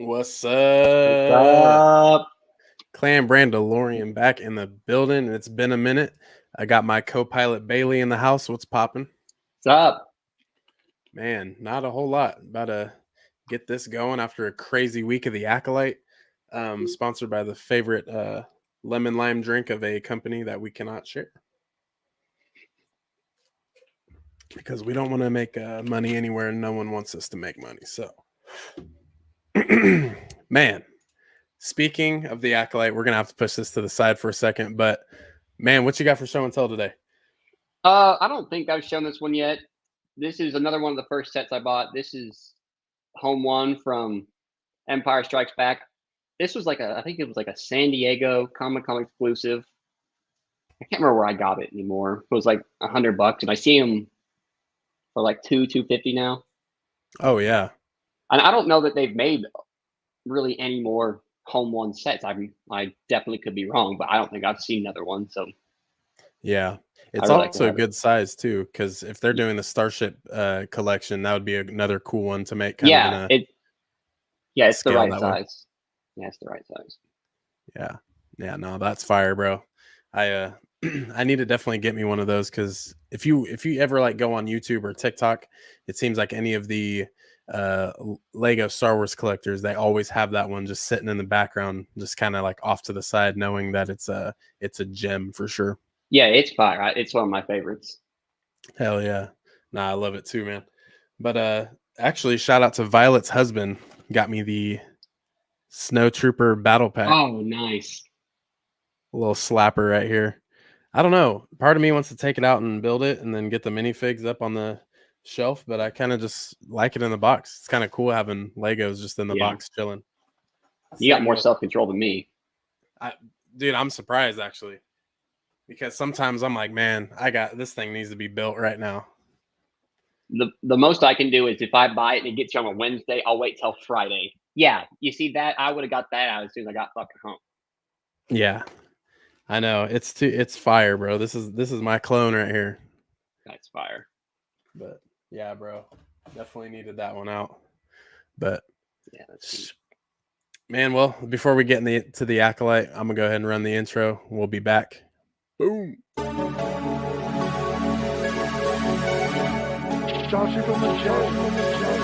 What's What's up? up? Clan Brandalorian back in the building. It's been a minute. I got my co-pilot Bailey in the house. What's popping? What's up? Man, not a whole lot. About to get this going after a crazy week of the Acolyte. Sponsored by the favorite lemon lime drink of a company that we cannot share. Because we don't want to make money anywhere and no one wants us to make money. So, man, speaking of the Acolyte, we're going to have to push this to the side for a second. But, man, what you got for show and tell today? I don't think I've shown this one yet. This is another one of the first sets I bought. This is Home One from Empire Strikes Back. This was I think it was like a San Diego Comic-Con exclusive. I can't remember where I got it anymore. It was like $100, and I see them for like $250 now. Oh, yeah. And I don't know that they've made really any more Home One sets. I definitely could be wrong, but I don't think I've seen another one. So Yeah. It's really like to also a have it. good size too, because if they're doing the Starship collection, that would be another cool one to make kind of in a it's the scale right that way. size. Yeah, it's the right size. Yeah. Yeah, no, that's fire, bro. I I need to definitely get me one of those because if you ever like go on YouTube or TikTok, it seems like any of the Lego Star Wars collectors, they always have that one just sitting in the background, just kind of like off to the side, knowing that it's a gem for sure. Yeah, it's fire. It's one of my favorites. Hell yeah. Nah, I love it too, man. But actually shout out to Violet's husband. Got me the Snow Trooper battle pack. Oh, nice. A little slapper right here. I don't know. Part of me wants to take it out and build it and then get the minifigs up on the shelf, but I kind of just like it in the box. It's kind of cool having Legos just in the box chilling. You got more self-control than me. Dude, I'm surprised actually. Because sometimes I'm like, man, this thing needs to be built right now. The most I can do is if I buy it and it gets you on a Wednesday, I'll wait till Friday. Yeah, you see that? I would have got that out as soon as I got fucking home. Yeah, I know. It's fire, bro. This is my clone right here. That's fire. But yeah, bro, definitely needed that one out. But yeah, that's man, well, before we get to the Acolyte, I'm gonna go ahead and run the intro. We'll be back. Boom. Starship on the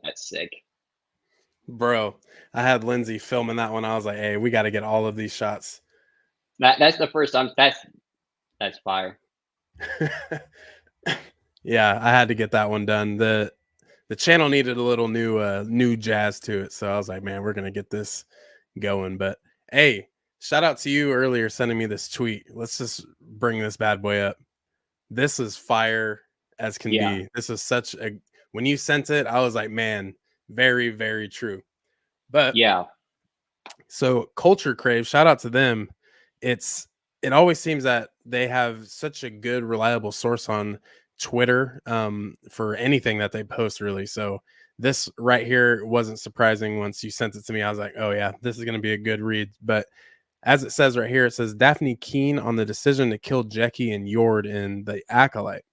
That's sick. Bro, I had Lindsay filming that one. I was like, hey, we got to get all of these shots. That's the first time. That's fire. Yeah, I had to get that one done. The channel needed a little new jazz to it. So I was like, man, we're going to get this going. But hey, shout out to you earlier sending me this tweet. Let's just bring this bad boy up. This is fire as can be. This is such a, when you sent it, I was like, man, very, very true. But yeah. So Culture Crave, shout out to them. It always seems that they have such a good, reliable source on Twitter for anything that they post, really. So this right here wasn't surprising once you sent it to me. I was like, oh yeah, this is going to be a good read. But as it says right here, it says Daphne keen on the decision to kill Jecki and Yord in The Acolyte.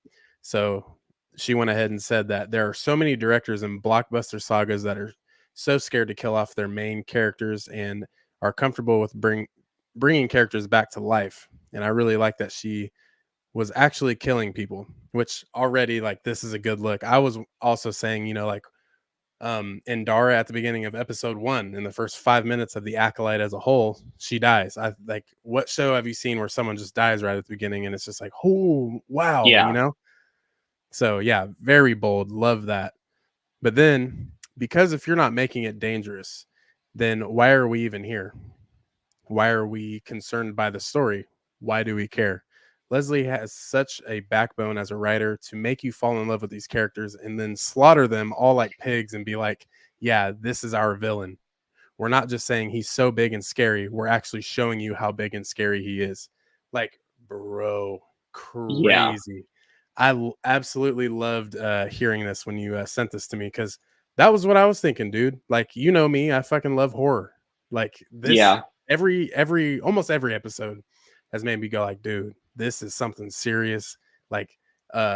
So she went ahead and said that there are so many directors in blockbuster sagas that are so scared to kill off their main characters and are comfortable with bringing characters back to life. And I really like that she was actually killing people, which already, like, this is a good look. I was also saying, like Indara at the beginning of episode 1, in the first 5 minutes of the Acolyte as a whole, she dies. I like, what show have you seen where someone just dies right at the beginning and it's just like, oh wow, So yeah, very bold, love that. But then, because if you're not making it dangerous, then why are we even here? Why are we concerned by the story? Why do we care? Leslie has such a backbone as a writer to make you fall in love with these characters and then slaughter them all like pigs and be like, yeah, this is our villain. We're not just saying he's so big and scary. We're actually showing you how big and scary he is. Like, bro, Yeah. crazy. Absolutely loved hearing this when you sent this to me because that was what I was thinking, dude. Like, you know me, I fucking love horror. Like this, Yeah. almost every episode has made me go like, dude, this is something serious. Like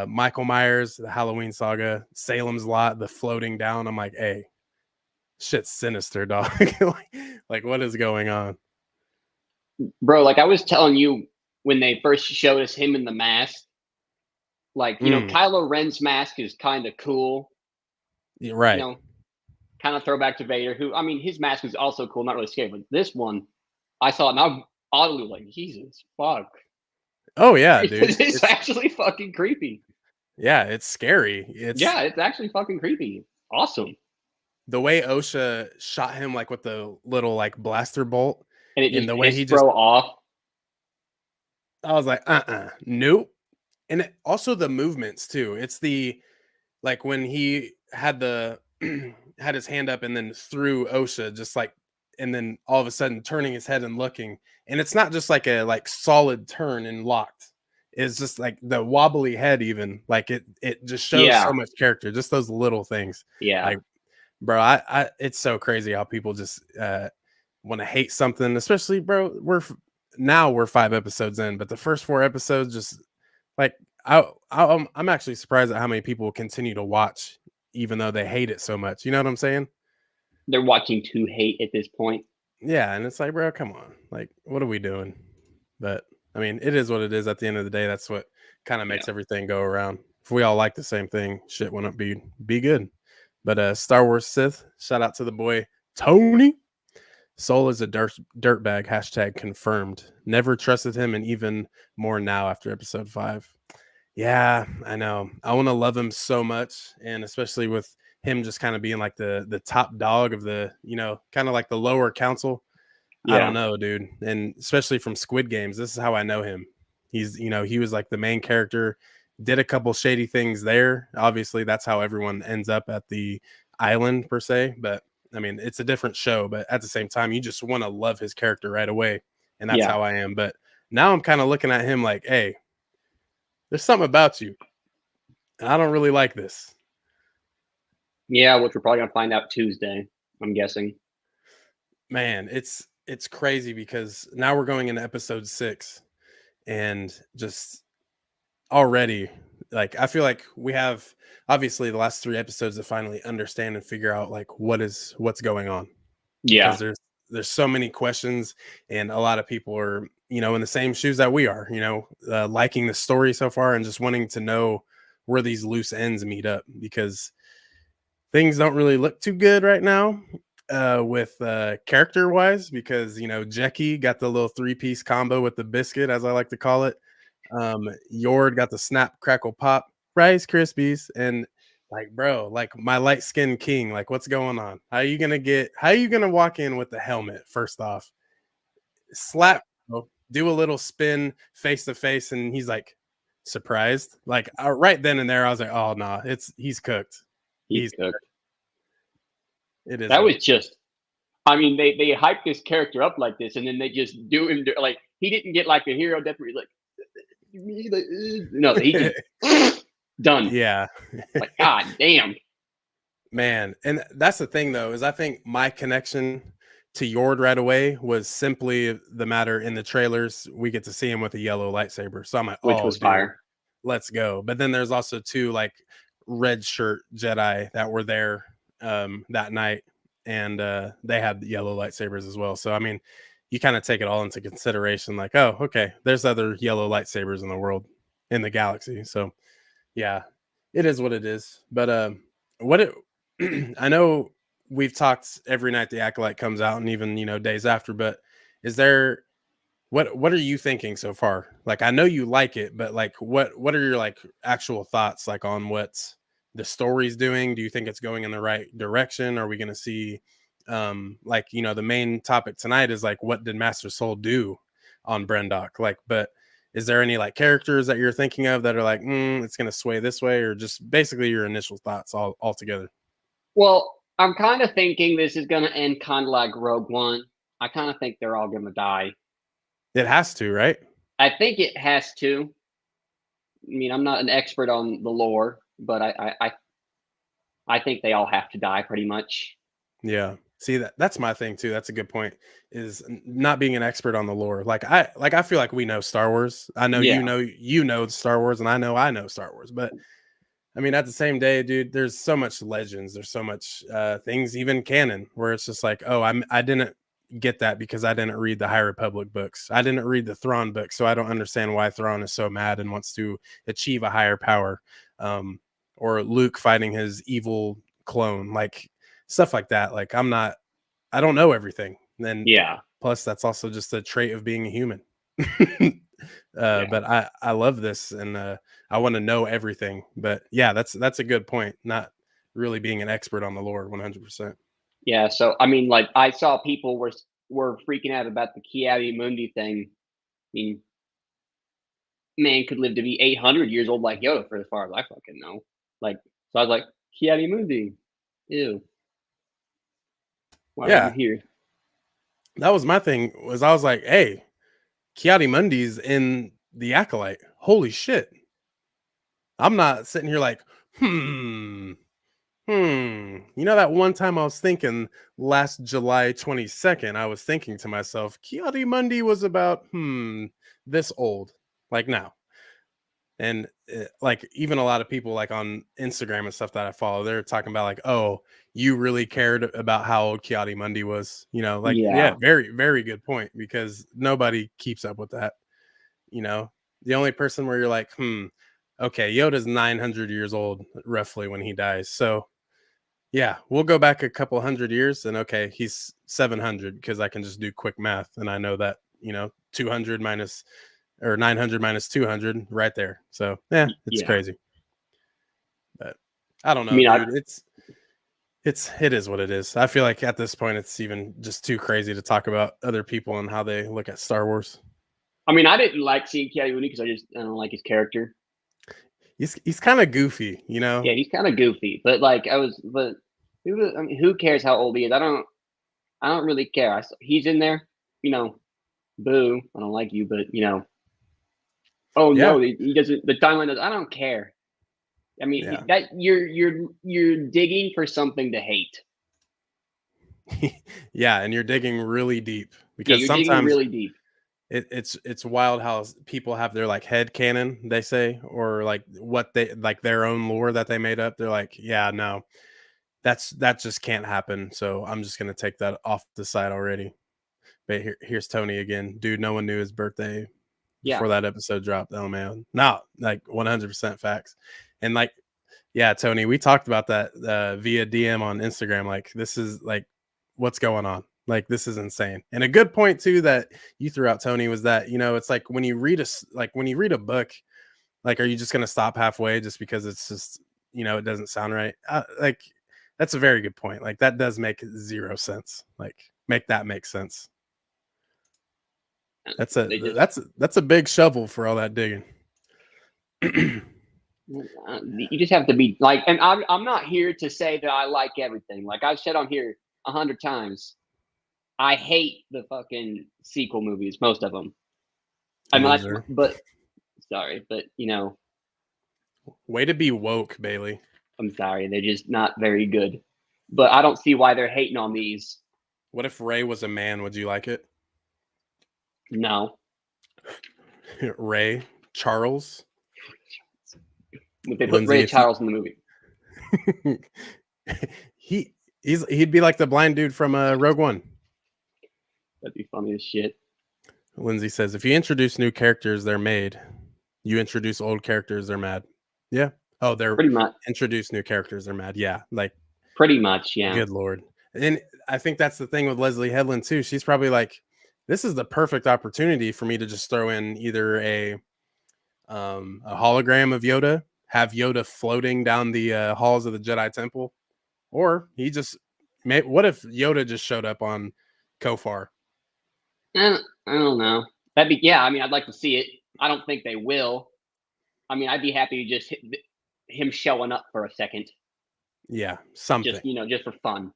Michael Myers, the Halloween saga, Salem's Lot, the floating down. I'm like, hey, shit's sinister, dog. like, what is going on? Bro, like I was telling you when they first showed us him in the mask, like, Mm, Kylo Ren's mask is kind of cool, you right. know, kind of throwback to Vader, who, I mean, his mask is also cool, not really scary, but this one, I saw it and I'm oddly like, Jesus fuck. Oh yeah, dude. It's actually fucking creepy. Yeah, it's scary. It's Yeah, it's actually fucking creepy. Awesome. the way OSHA shot him like with the little like blaster bolt And it and just the way he pissed just bro off. I was like, nope. And also the movements too. It's the like when he had the had his hand up and then threw OSHA just like and then all of a sudden turning his head and looking. And it's not just like a like solid turn and locked. It's just like the wobbly head even. Like it just shows so Yeah. much character, just those little things. Yeah. Like, bro, I it's so crazy how people just want to hate something, especially bro, now we're 5 episodes in, but the first 4 episodes just like I'm actually surprised at how many people continue to watch even though they hate it so much. You know what I'm saying? They're watching to hate at this point. Yeah, and it's like, bro, come on. Like, what are we doing? But I mean, it is what it is at the end of the day. That's what kind of Yeah. makes everything go around. If we all like the same thing, shit wouldn't be good. But Star Wars Sith, shout out to the boy Tony. Soul is a dirtbag. Hashtag confirmed. Never trusted him, and even more now after episode 5. Yeah, I know. I want to love him so much, and especially with him just kind of being like the top dog of the, kind of like the lower council. I don't Yeah. know, dude. And especially from Squid Games, this is how I know him. He was like the main character, did a couple shady things there. Obviously, that's how everyone ends up at the island per se. But I mean, it's a different show. But at the same time, you just want to love his character right away. And that's Yeah. how I am. But now I'm kind of looking at him like, hey, there's something about you. And I don't really like this. Yeah, which we're probably gonna find out Tuesday, I'm guessing. Man, it's crazy because now we're going into episode 6 and just already like I feel like we have obviously the last 3 episodes to finally understand and figure out like what's going on because Yeah. there's so many questions and a lot of people are in the same shoes that we are liking the story so far and just wanting to know where these loose ends meet up because things don't really look too good right now with character wise because Jackie got the little 3-piece combo with the biscuit as I like to call it. Yord got the snap, crackle, pop, Rice Krispies, and like, bro, like my light skinned king, like, what's going on? How are you gonna walk in with the helmet? First off, slap, do a little spin face to face, and he's like surprised. Like right then and there, I was like, oh no, he's cooked. He's He's cooked. it is That what was it. just, I mean, they hyped this character up like this, and then they just do him like he didn't get like a hero death where he's like, no, he just done. Yeah. Like, god damn. Man, and that's the thing though, is I think my connection to Yord right away was simply the matter in the trailers. We get to see him with a yellow lightsaber. So I'm like, Which oh was dude, fire. let's go. But then there's also two like red shirt Jedi that were there that night and they had yellow lightsabers as well. So I mean, you kind of take it all into consideration, like, oh, okay, there's other yellow lightsabers in the world in the galaxy. So yeah, it is what it is. But what it I know we've talked every night the Acolyte comes out and even, days after, but is there what are you thinking so far? Like I know you like it, but like what are your like actual thoughts like on what the story's doing? Do you think it's going in the right direction? Are we going to see like, the main topic tonight is like what did Master Soul do on Brendok? Like but Is there any like characters that you're thinking of that are like, it's going to sway this way, or just basically your initial thoughts all together? Well, I'm kind of thinking this is going to end kind of like Rogue One. I kind of think they're all going to die. It has to, right? I think it has to. I mean, I'm not an expert on the lore, but I think they all have to die pretty much. Yeah. See, that's my thing too. That's a good point. Is not being an expert on the lore. I feel like we know Star Wars. I know Yeah. you know Star Wars, and I know Star Wars. But I mean, at the same day, dude, there's so much legends. There's so much things, even canon, where it's just like, oh, I didn't get that because I didn't read the High Republic books. I didn't read the Thrawn book, so I don't understand why Thrawn is so mad and wants to achieve a higher power. Or Luke fighting his evil clone, like stuff like that. Like I don't know everything. And Yeah. plus, that's also just a trait of being a human. Yeah. But I love this, and I want to know everything. But yeah, that's a good point. Not really being an expert on the lore, 100%. Yeah. So I mean, like I saw people were freaking out about the Kiadi Mundi thing. I mean, man could live to be 800 years old like Yoda for as far as I fucking know. Like, so I was like, Kiadi Mundi. Ew. Why are you Yeah, here? that was my thing. I was like, hey, Mundi's in the Acolyte. Holy shit! I'm not sitting here like, You know, that one time I was thinking last July 22nd, I was thinking to myself, Mundi was about this old, like now. And like even a lot of people like on Instagram and stuff that I follow, they're talking about like, oh, you really cared about how old Mundi was. You know, like yeah, Yeah. very very good point, because nobody keeps up with that. You know, the only person where you're like, okay, Yoda's 900 years old roughly when he dies. So yeah, we'll go back a couple hundred years and okay, he's 700 because I can just do quick math and I know that, 200 minus or 900 minus 200 right there. So, yeah, it's Yeah. crazy. But I don't I know, mean, dude. It is what it is. I feel like at this point it's even just too crazy to talk about other people and how they look at Star Wars. I didn't like seeing Kiadi Mundi because I don't like his character. He's kind of goofy, you know. Yeah, he's kind of goofy, but I mean, who cares how old he is? I don't really care. He's in there, you know. Boo! I don't like you, but oh Yeah. no, he doesn't. The timeline does. I don't care. I mean, Yeah. that you're digging for something to hate. Yeah, and you're digging really deep Yeah, because you're digging sometimes really deep. it's wild how people have their like head canon, they say, or like what they like their own lore that they made up. They're like, yeah, no, that just can't happen. So I'm just gonna take that off the side already. But here's Tony again, dude. No one knew his birthday Yeah, before that episode dropped. Oh man, no, like 100% facts. And like, yeah, Tony, we talked about that via DM on Instagram. Like, this is like, what's going on? Like, this is insane. And a good point too that you threw out, Tony, was that it's like when you read a book, like, are you just gonna stop halfway just because it's just it doesn't sound right? Like, that's a very good point. Like, that does make zero sense. Like, make that make sense. That's a they just that's a big shovel for all that digging. you just have to be like, and I'm not here to say that I like everything. Like I've said on here 100 times, I hate the fucking sequel movies, most of them. I mean, Loser. but sorry, but Way to be woke, Bailey. I'm sorry, they're just not very good. But I don't see why they're hating on these. What if Ray was a man? Would you like it? No, Ray Charles if they put Lindsay. Ray If you, Charles in the movie, he'd be like the blind dude from Rogue One. that'd be funny as shit. Lindsay says, if you introduce new characters, they're made. You introduce old characters, they're mad. Yeah. Oh, they're Pretty much. introduce new characters, they're mad. Yeah. Like, Pretty much, yeah. good Lord. And I think that's the thing with Leslie Headland too. She's probably like, this is the perfect opportunity for me to just throw in either a hologram of Yoda, have Yoda floating down the halls of the Jedi Temple, or he just what if Yoda just showed up on Kofar? I don't know. That'd be, yeah. I mean, I'd like to see it. I don't think they will. I mean, I'd be happy to just him showing up for a second, Yeah, something. just for fun.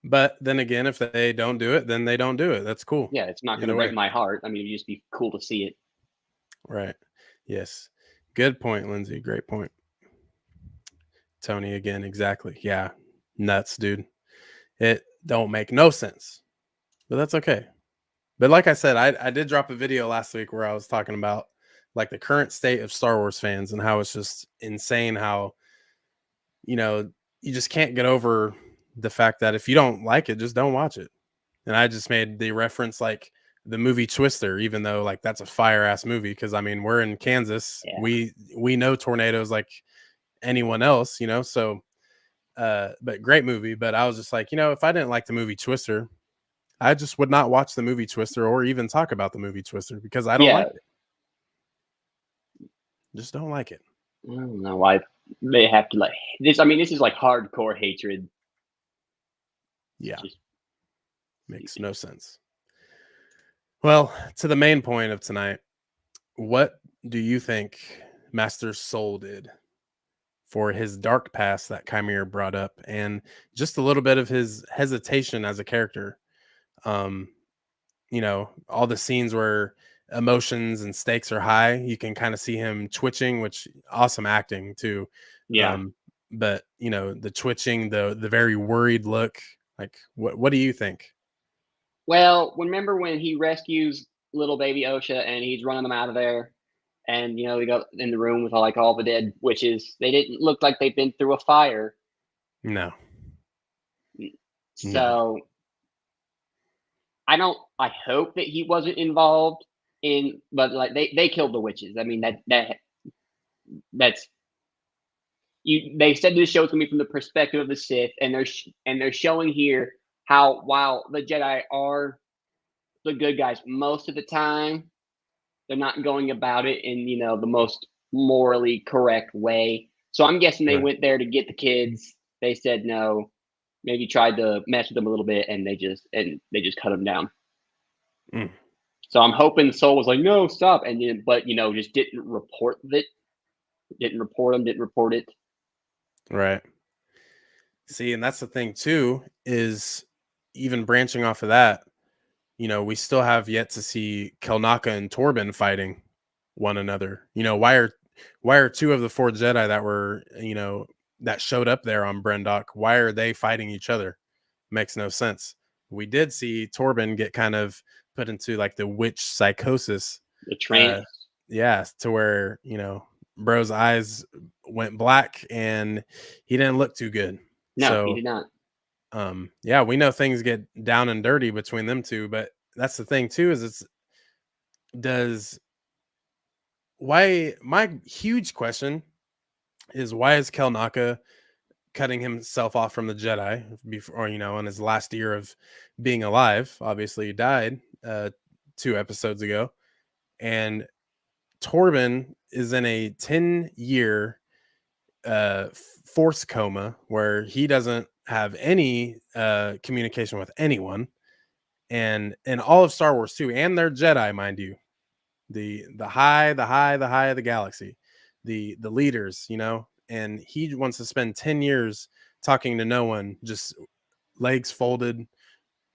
But then again, if they don't do it, then they don't do it. That's cool. Yeah, it's not going to Either break way. my heart. I mean, it'd just be cool to see it. Right. Yes. Good point, Lindsay. Great point. Tony again. Exactly. Yeah. Nuts, dude. It don't make no sense, but that's okay. But like I said, I did drop a video last week where I was talking about like the current state of Star Wars fans and how it's just insane how, you know, you just can't get over the fact that if you don't like it, just don't watch it. And I just made the reference like the movie Twister, even though like that's a fire ass movie. Because I mean, we're in Kansas, Yeah. we know tornadoes like anyone else, you know. So, but great movie. But I was just like, you know, if I didn't like the movie Twister, I just would not watch the movie Twister or even talk about the movie Twister because I don't Yeah. like it. Just don't like it. I don't know why they have to like this. I mean, this is like hardcore hatred. It's Yeah, just makes stupid. no sense. Well, to the main point of tonight, what do you think Master Soul did for his dark past that Qimir brought up, and just a little bit of his hesitation as a character? Um, you know, all the scenes where emotions and stakes are high, you can kind of see him twitching, which awesome acting too. Yeah. Um, but you know, the twitching, the very worried look, like what do you think? Well, remember when he rescues little baby Osha and he's running them out of there, and we go in the room with all the dead witches. They didn't look like they'd been through a fire. No, no, So I don't. I hope that he wasn't involved in, but like they killed the witches. I mean that's you. They said this show is gonna be from the perspective of the Sith, and they're showing here how while the Jedi are the good guys most of the time, they're not going about it in the most morally correct way. So I'm guessing they right. went there to get the kids. They said no. Maybe tried to mess with them a little bit, and they just cut them down. Mm, So I'm hoping Soul was like, "No, stop," and but just didn't report it. Didn't report them. Didn't report it. right. See, and that's the thing too, is even branching off of that, you know, we still have yet to see Kelnaka and Torben fighting one another. You know, why are two of the four Jedi that were, you know, that showed up there on Brendok, why are they fighting each other? Makes no sense. We did see Torben get kind of put into like the witch psychosis. The Uh trance. yeah, to where, you know, bro's eyes went black and he didn't look too good. No, he So did not. yeah, we know things get down and dirty between them two, but that's the thing too, is it's does why my huge question is why is Kelnaka cutting himself off from the Jedi before, you know, in his last year of being alive? Obviously he died 2 episodes ago, and Torben is in a 10-year force coma where he doesn't have any communication with anyone, and in all of Star Wars too, and they're Jedi, mind you, the high of the galaxy, the leaders, you know, and he wants to spend 10 years talking to no one, just legs folded,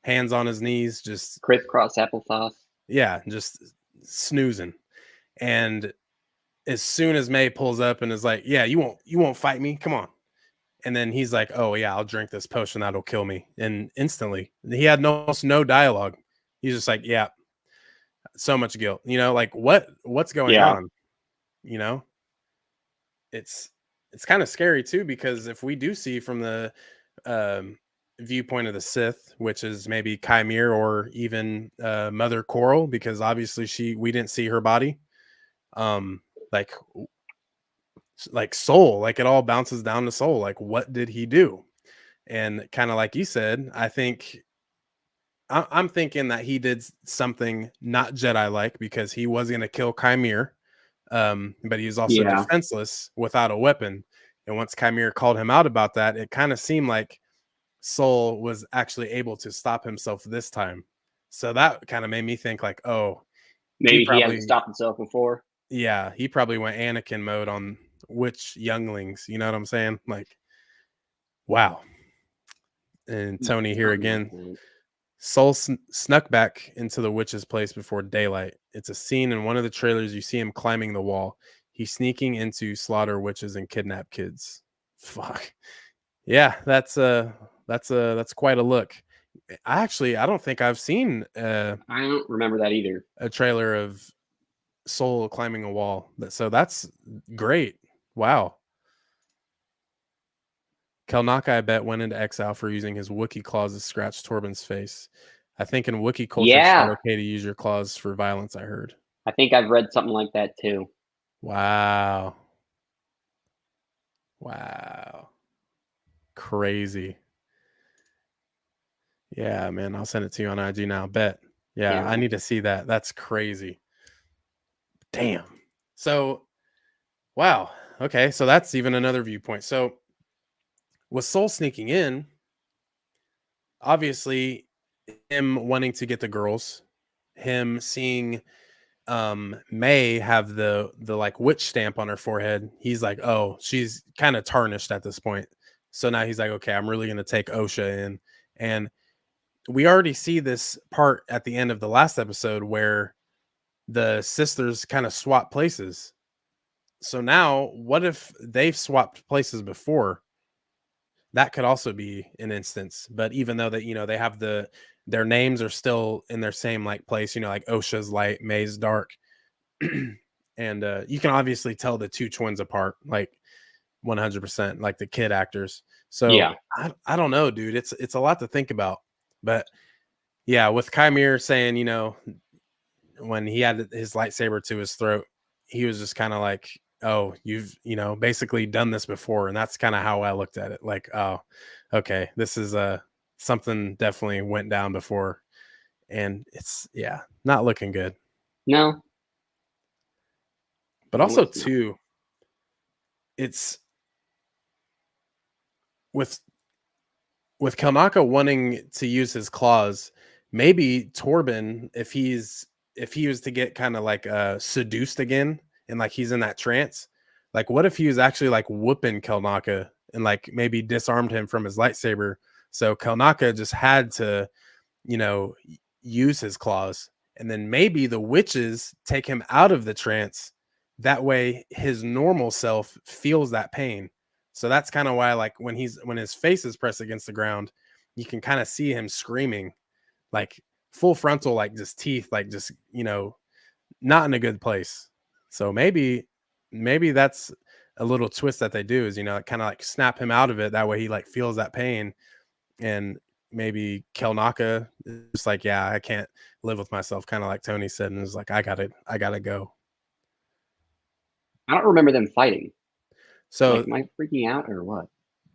hands on his knees, just Crisscross applesauce. yeah, just snoozing. And as soon as May pulls up and is like, "Yeah, you won't fight me. Come on." And then he's like, "Oh yeah, I'll drink this potion that'll kill me." And instantly, he had almost no dialogue. He's just like, "Yeah, so much guilt." You know, like what's going Yeah. on? You know, it's it's kind of scary too, because if we do see from the um, viewpoint of the Sith, which is maybe Qimir or even Mother Coral, because obviously we didn't see her body. Um, like Soul, like it all bounces down to Soul. Like what did he do? And kind of like you said, I think I'm thinking that he did something not Jedi like, because he was going to kill Qimir, but he was also Yeah. defenseless without a weapon. And once Qimir called him out about that, it kind of seemed like Soul was actually able to stop himself this time. So that kind of made me think like, oh, he Maybe he hasn't probably stopped himself before. yeah, he probably went Anakin mode on which younglings, you know what I'm saying? Like, wow. And Tony here Something like again. that. Soul snuck back into the witch's place before daylight. It's a scene in one of the trailers. You see him climbing the wall. He's sneaking into slaughter witches and kidnap kids. Fuck. Yeah, that's quite a look. I don't think I've seen I don't remember that either. a trailer of Soul climbing a wall. So that's great. Wow. Kelnaka, I bet, went into exile for using his Wookiee claws to scratch Torben's face. I think in Wookiee culture, it's not Yeah, okay to use your claws for violence, I heard. I think I've read something like that too. Wow. Wow. Crazy. Yeah, man. I'll send it to you on IG now. Bet. Yeah, I Yeah. need to see that. That's crazy. Damn. So, wow. Okay. So that's even another viewpoint. So, with Soul sneaking in, obviously, him wanting to get the girls, him seeing May have the like witch stamp on her forehead. He's like, oh, she's kind of tarnished at this point. So now he's like, okay, I'm really gonna take Osha in. And we already see this part at the end of the last episode where the sisters kind of swap places. So now what if they've swapped places before? That could also be an instance. But even though that, they have their names are still in their same like place, like Osha's light, May's dark. And you can obviously tell the two twins apart, like 100%, like the kid actors. So Yeah. I don't know, dude. It's a lot to think about. But yeah, with Qimir saying, when he had his lightsaber to his throat, he was just kind of like, oh, you've basically done this before. And that's kind of how I looked at it. Like, oh, okay, this is something definitely went down before. And it's not looking good. No. But No, also it's not. too, it's with Kelnaka wanting to use his claws, maybe Torben, if he was to get kind of like seduced again and like he's in that trance, like what if he was actually like whooping Kelnaka and like maybe disarmed him from his lightsaber? So Kelnaka just had to, use his claws, and then maybe the witches take him out of the trance. That way his normal self feels that pain. So that's kind of why, like, when his face is pressed against the ground, you can kind of see him screaming, like full frontal, like just teeth, like just not in a good place. So maybe that's a little twist that they do is kind of like snap him out of it. That way he like feels that pain, and maybe Kelnaka is just like, yeah, I can't live with myself, kind of like Tony said, and is like, I gotta go. I don't remember them fighting. Like, So am I freaking out or what?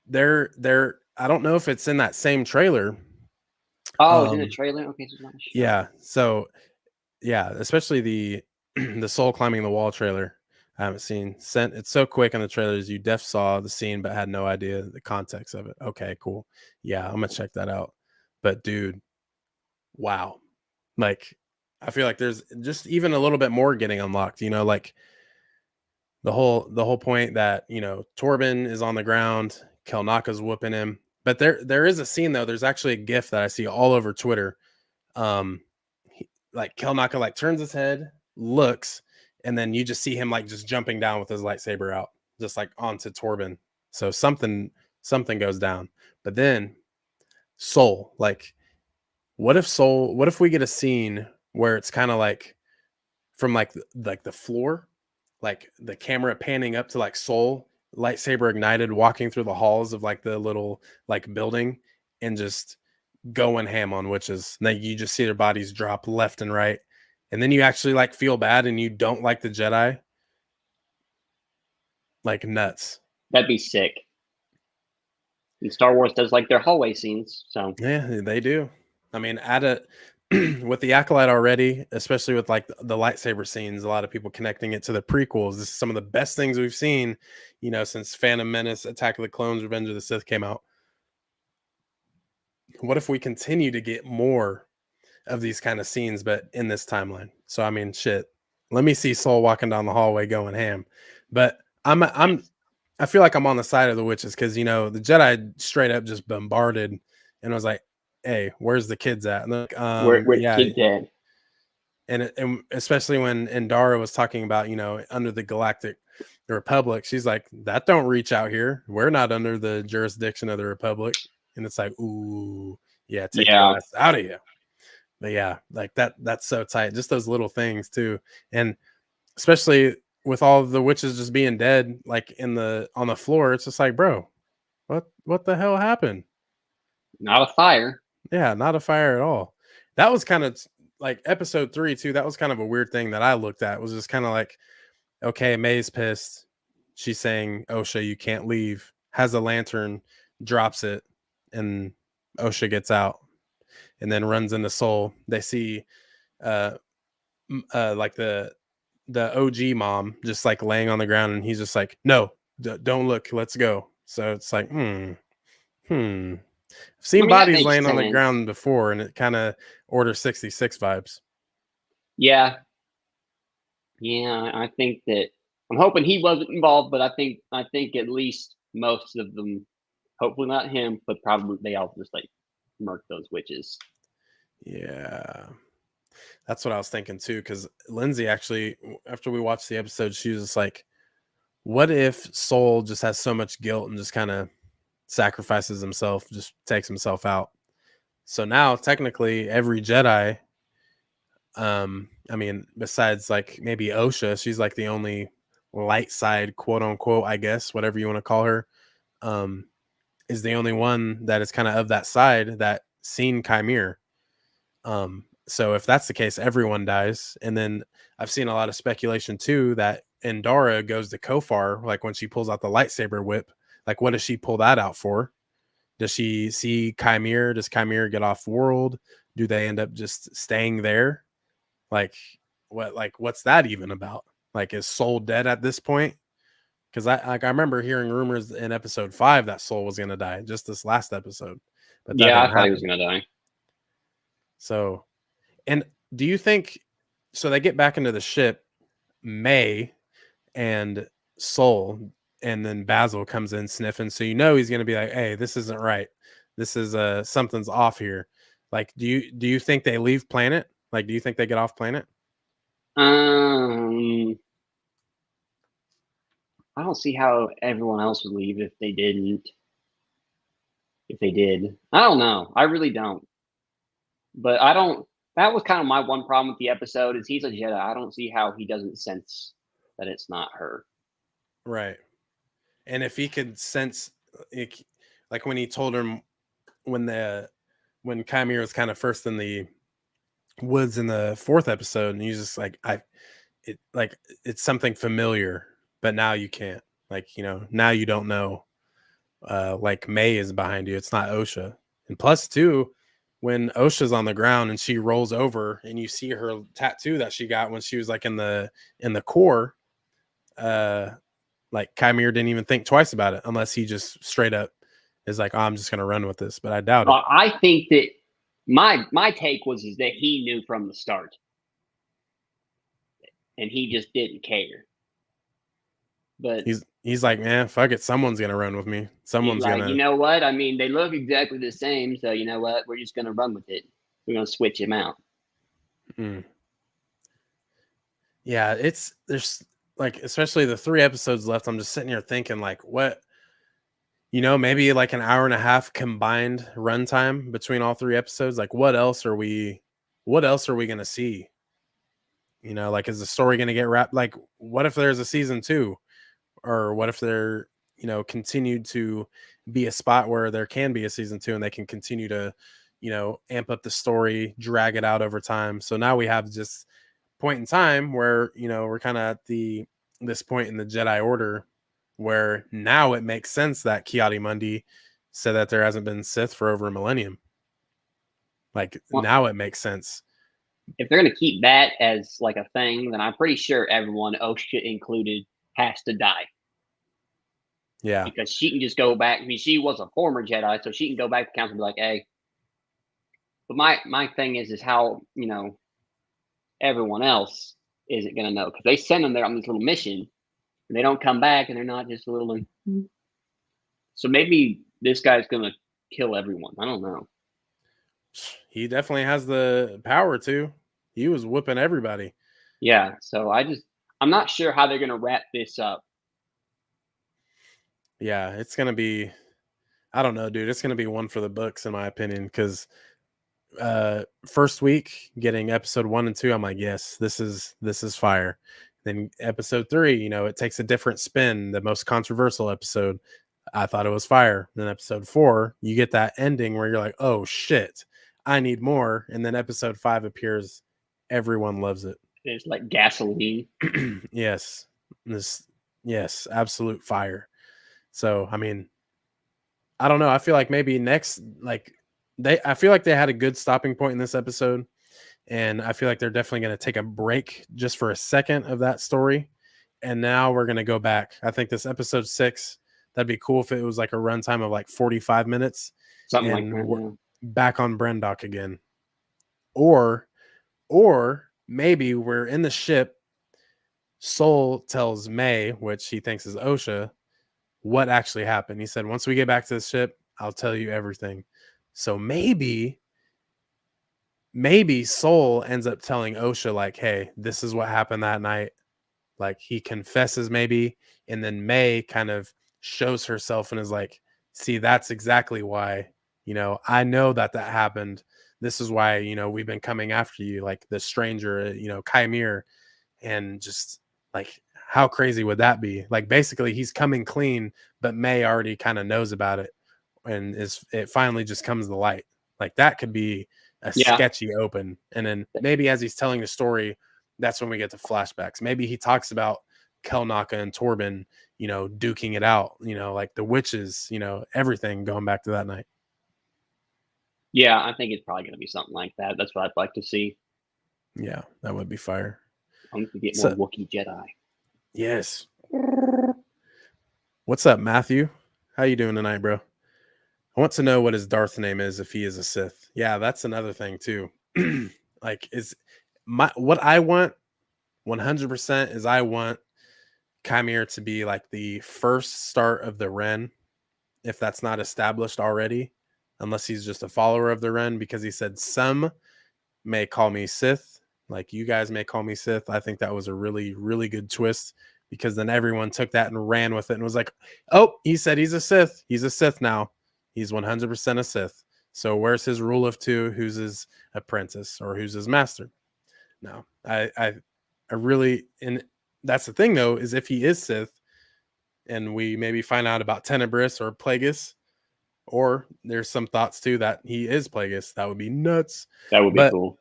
they're I don't know if it's in that same trailer. Oh, it's in the Um, trailer? Okay, so it's not a show. yeah. So yeah, especially the the soul climbing the wall trailer. I haven't seen. Sent it's so quick on the trailers. You def saw the scene but had no idea the context of it. Okay, cool. Yeah, I'm gonna check that out. But dude, wow. Like, I feel like there's just even a little bit more getting unlocked, like the whole point that, Torben is on the ground, Kelnaka's whooping him. But there is a scene though. There's actually a GIF that I see all over Twitter. Like Kelnaka like turns his head, looks, and then you just see him like just jumping down with his lightsaber out, just like onto Torben. So something goes down. But then Soul, like, what if we get a scene where it's kind of like from like the floor, like the camera panning up to like Soul, lightsaber ignited, walking through the halls of like the little like building and just going ham on witches. And then you just see their bodies drop left and right. And then you actually like feel bad and you don't like the Jedi. Like nuts. That'd be sick. And Star Wars does like their hallway scenes, so Yeah, they do. I mean, add it with the Acolyte already, especially with like the lightsaber scenes, a lot of people connecting it to the prequels. This is some of the best things we've seen, since Phantom Menace, Attack of the Clones, Revenge of the Sith came out. What if we continue to get more of these kind of scenes, but in this timeline? So I mean, shit. Let me see Soul walking down the hallway going ham. But I feel like I'm on the side of the witches because the Jedi straight up just bombarded and was like, "Hey, where's the kids at?" And they're like, Where the yeah, kid's dead. and especially when Indara was talking about under the Galactic Republic, she's like, "That don't reach out here. We're not under the jurisdiction of the Republic." And it's like, "Ooh, yeah, take your Yeah. ass out of here." But yeah, like that's so tight. Just those little things too, and especially with all of the witches just being dead, like on the floor, it's just like, bro, what the hell happened? Not a fire. Yeah, not a fire at all. That was kind of like episode 3 too. That was kind of a weird thing that I looked at. Was just kind of like, okay, May's pissed. She's saying, Osha, you can't leave. Has a lantern, drops it, and Osha gets out, and then runs into Soul. They see uh like the OG mom just like laying on the ground, and he's just like, no, don't look, let's go. So it's like, I've I seen mean, that bodies makes laying on the sense. ground before, and it kind of Order 66 vibes. Yeah. Yeah, I think that I'm hoping he wasn't involved, but I think at least most of them, hopefully not him, but probably they all just like murked those witches. Yeah, that's what I was thinking too. Because Lindsay actually, after we watched the episode, she was just like, what if Soul just has so much guilt and just kind of sacrifices himself, just takes himself out? So now technically every Jedi, I mean, besides like maybe Osha, she's like the only light side, quote unquote, I guess, whatever you want to call her, um, is the only one that is kind of that side that seen Qimir. So if that's the case, everyone dies. And then I've seen a lot of speculation too that Endara goes to Kofar, like when she pulls out the lightsaber whip. Like, what does she pull that out for? Does she see Qimir? Does Qimir get off world? Do they end up just staying there? Like, what's that even about? Like, is Soul dead at this point? Because I remember hearing rumors in episode 5 that Soul was gonna die, just this last episode, but that Yeah, didn't I thought he was happen. gonna die. So, and do you think so? They get back into the ship, May and Soul, and then Basil comes in sniffing. So he's gonna be like, "Hey, this isn't right. This is something's off here." Like, do you think they leave planet? Like, do you think they get off planet? Um, I don't see how everyone else would leave if they didn't. If they did, I don't know. I really don't. But I don't. That was kind of my one problem with the episode is he's a Jedi. I don't see how he doesn't sense that it's not her. Right. And if he could sense, like, when he told him when when Kymir was kind of first in the woods in the 4th episode, and he's just like, it's something familiar, but now you can't. Like, now you don't know. Like May is behind you. It's not Osha. And plus two, when Osha's on the ground and she rolls over and you see her tattoo that she got when she was like in the core, uh like Kymir didn't even think twice about it unless he just straight up is like, oh, I'm just gonna run with this, but I doubt it. I think that my take was is that he knew from the start, and he just didn't care. But He's like, man, fuck it, someone's gonna run with me. he's Someone's like, you gonna. know what? I mean, they look exactly the same, so you know what? We're just gonna run with it. We're gonna switch him out. Mm. Yeah, there's like, especially the 3 episodes left. I'm just sitting here thinking like, what, maybe like an hour and a half combined runtime between all 3 episodes. Like, what else are we gonna see? Like, is the story gonna get wrapped? Like, what if there's a season 2, or what if they're continued to be a spot where there can be a season 2 and they can continue to amp up the story, drag it out over time. So now we have just point in time where we're kind of at this point in the Jedi Order where now it makes sense that Kiadi Mundi said that there hasn't been Sith for over a millennium. Like, Well, now it makes sense. if they're gonna keep that as like a thing, then I'm pretty sure everyone, oh shit included, has to die Yeah. because she can just go back. I mean, she was a former Jedi, so she can go back to council and be like, "Hey." But my thing is how everyone else isn't going to know because they send them there on this little mission and they don't come back and they're not just a little. So maybe this guy's going to kill everyone. I don't know. He definitely has the power to. He was whooping everybody. Yeah. So I'm not sure how they're going to wrap this up. Yeah, it's gonna be. I don't know, dude. It's gonna be one for the books, in my opinion, because first week getting episode 1 and 2, I'm like, yes, this is fire. Then episode 3, it takes a different spin, the most controversial episode. I thought it was fire. Then episode 4, you get that ending where you're like, oh shit, I need more. And then episode 5 appears, everyone loves it. It's like gasoline. Yes, absolute fire. So I mean, I don't know, I feel like maybe next, like, I feel like they had a good stopping point in this episode, and I feel like they're definitely going to take a break just for a second of that story, and now we're going to go back. I think this episode 6, that'd be cool if it was like a runtime of like 45 minutes, Something like and that. we're Yeah. back on Brendock again, or maybe we're in the ship. Soul tells May, which he thinks is Osha, what actually happened. He said, once we get back to the ship, I'll tell you everything. So maybe Soul ends up telling Osha, like, hey, this is what happened that night. Like, he confesses maybe, and then May kind of shows herself and is like, see, that's exactly why, I know that happened. This is why, we've been coming after you, like the stranger, Qimir. And just like, how crazy would that be? Like, basically he's coming clean, but May already kind of knows about it, and it finally just comes to light. Like, that could be a sketchy open. And then maybe as he's telling the story, that's when we get the flashbacks. Maybe he talks about Kelnaka and Torben, duking it out, like the witches, everything going back to that night. Yeah, I think it's probably going to be something like that. That's what I'd like to see. Yeah, that would be fire. I need to get more Wookiee Jedi. Yes. What's up, Matthew? How you doing tonight, bro? I want to know what his Darth name is if he is a Sith. Yeah, that's another thing too. Like, what I want 100% is I want Qimir to be like the first start of the Ren, if that's not established already, unless he's just a follower of the Ren, because he said some may call me Sith, like you guys may call me Sith. I think that was a really, really good twist, because then everyone took that and ran with it and was like, oh, he said he's a Sith. He's a Sith now. He's 100% a Sith. So where's his rule of 2? Who's his apprentice, or who's his master? No, I really, and that's the thing though, is if he is Sith and we maybe find out about Tenebris or Plagueis, or there's some thoughts too that he is Plagueis, that would be nuts. That would be cool.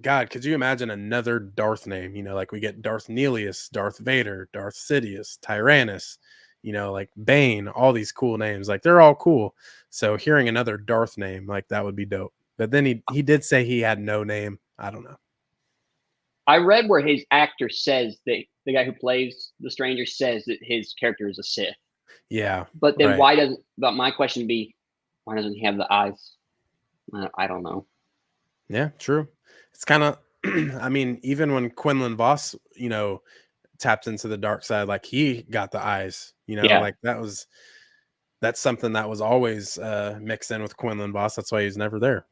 God, could you imagine another Darth name? Like we get Darth Nihilus, Darth Vader, Darth Sidious, Tyrannus, like Bane, all these cool names. Like, they're all cool. So hearing another Darth name, like, that would be dope. But then he did say he had no name. I don't know. I read where his actor says that the guy who plays the stranger says that his character is a Sith. Yeah. But then but my question would be, why doesn't he have the eyes? I don't know. Yeah, true. It's kind of, I mean, even when Quinlan Voss, tapped into the dark side, like, he got the eyes, like that's something that was always mixed in with Quinlan Voss. That's why he's never there.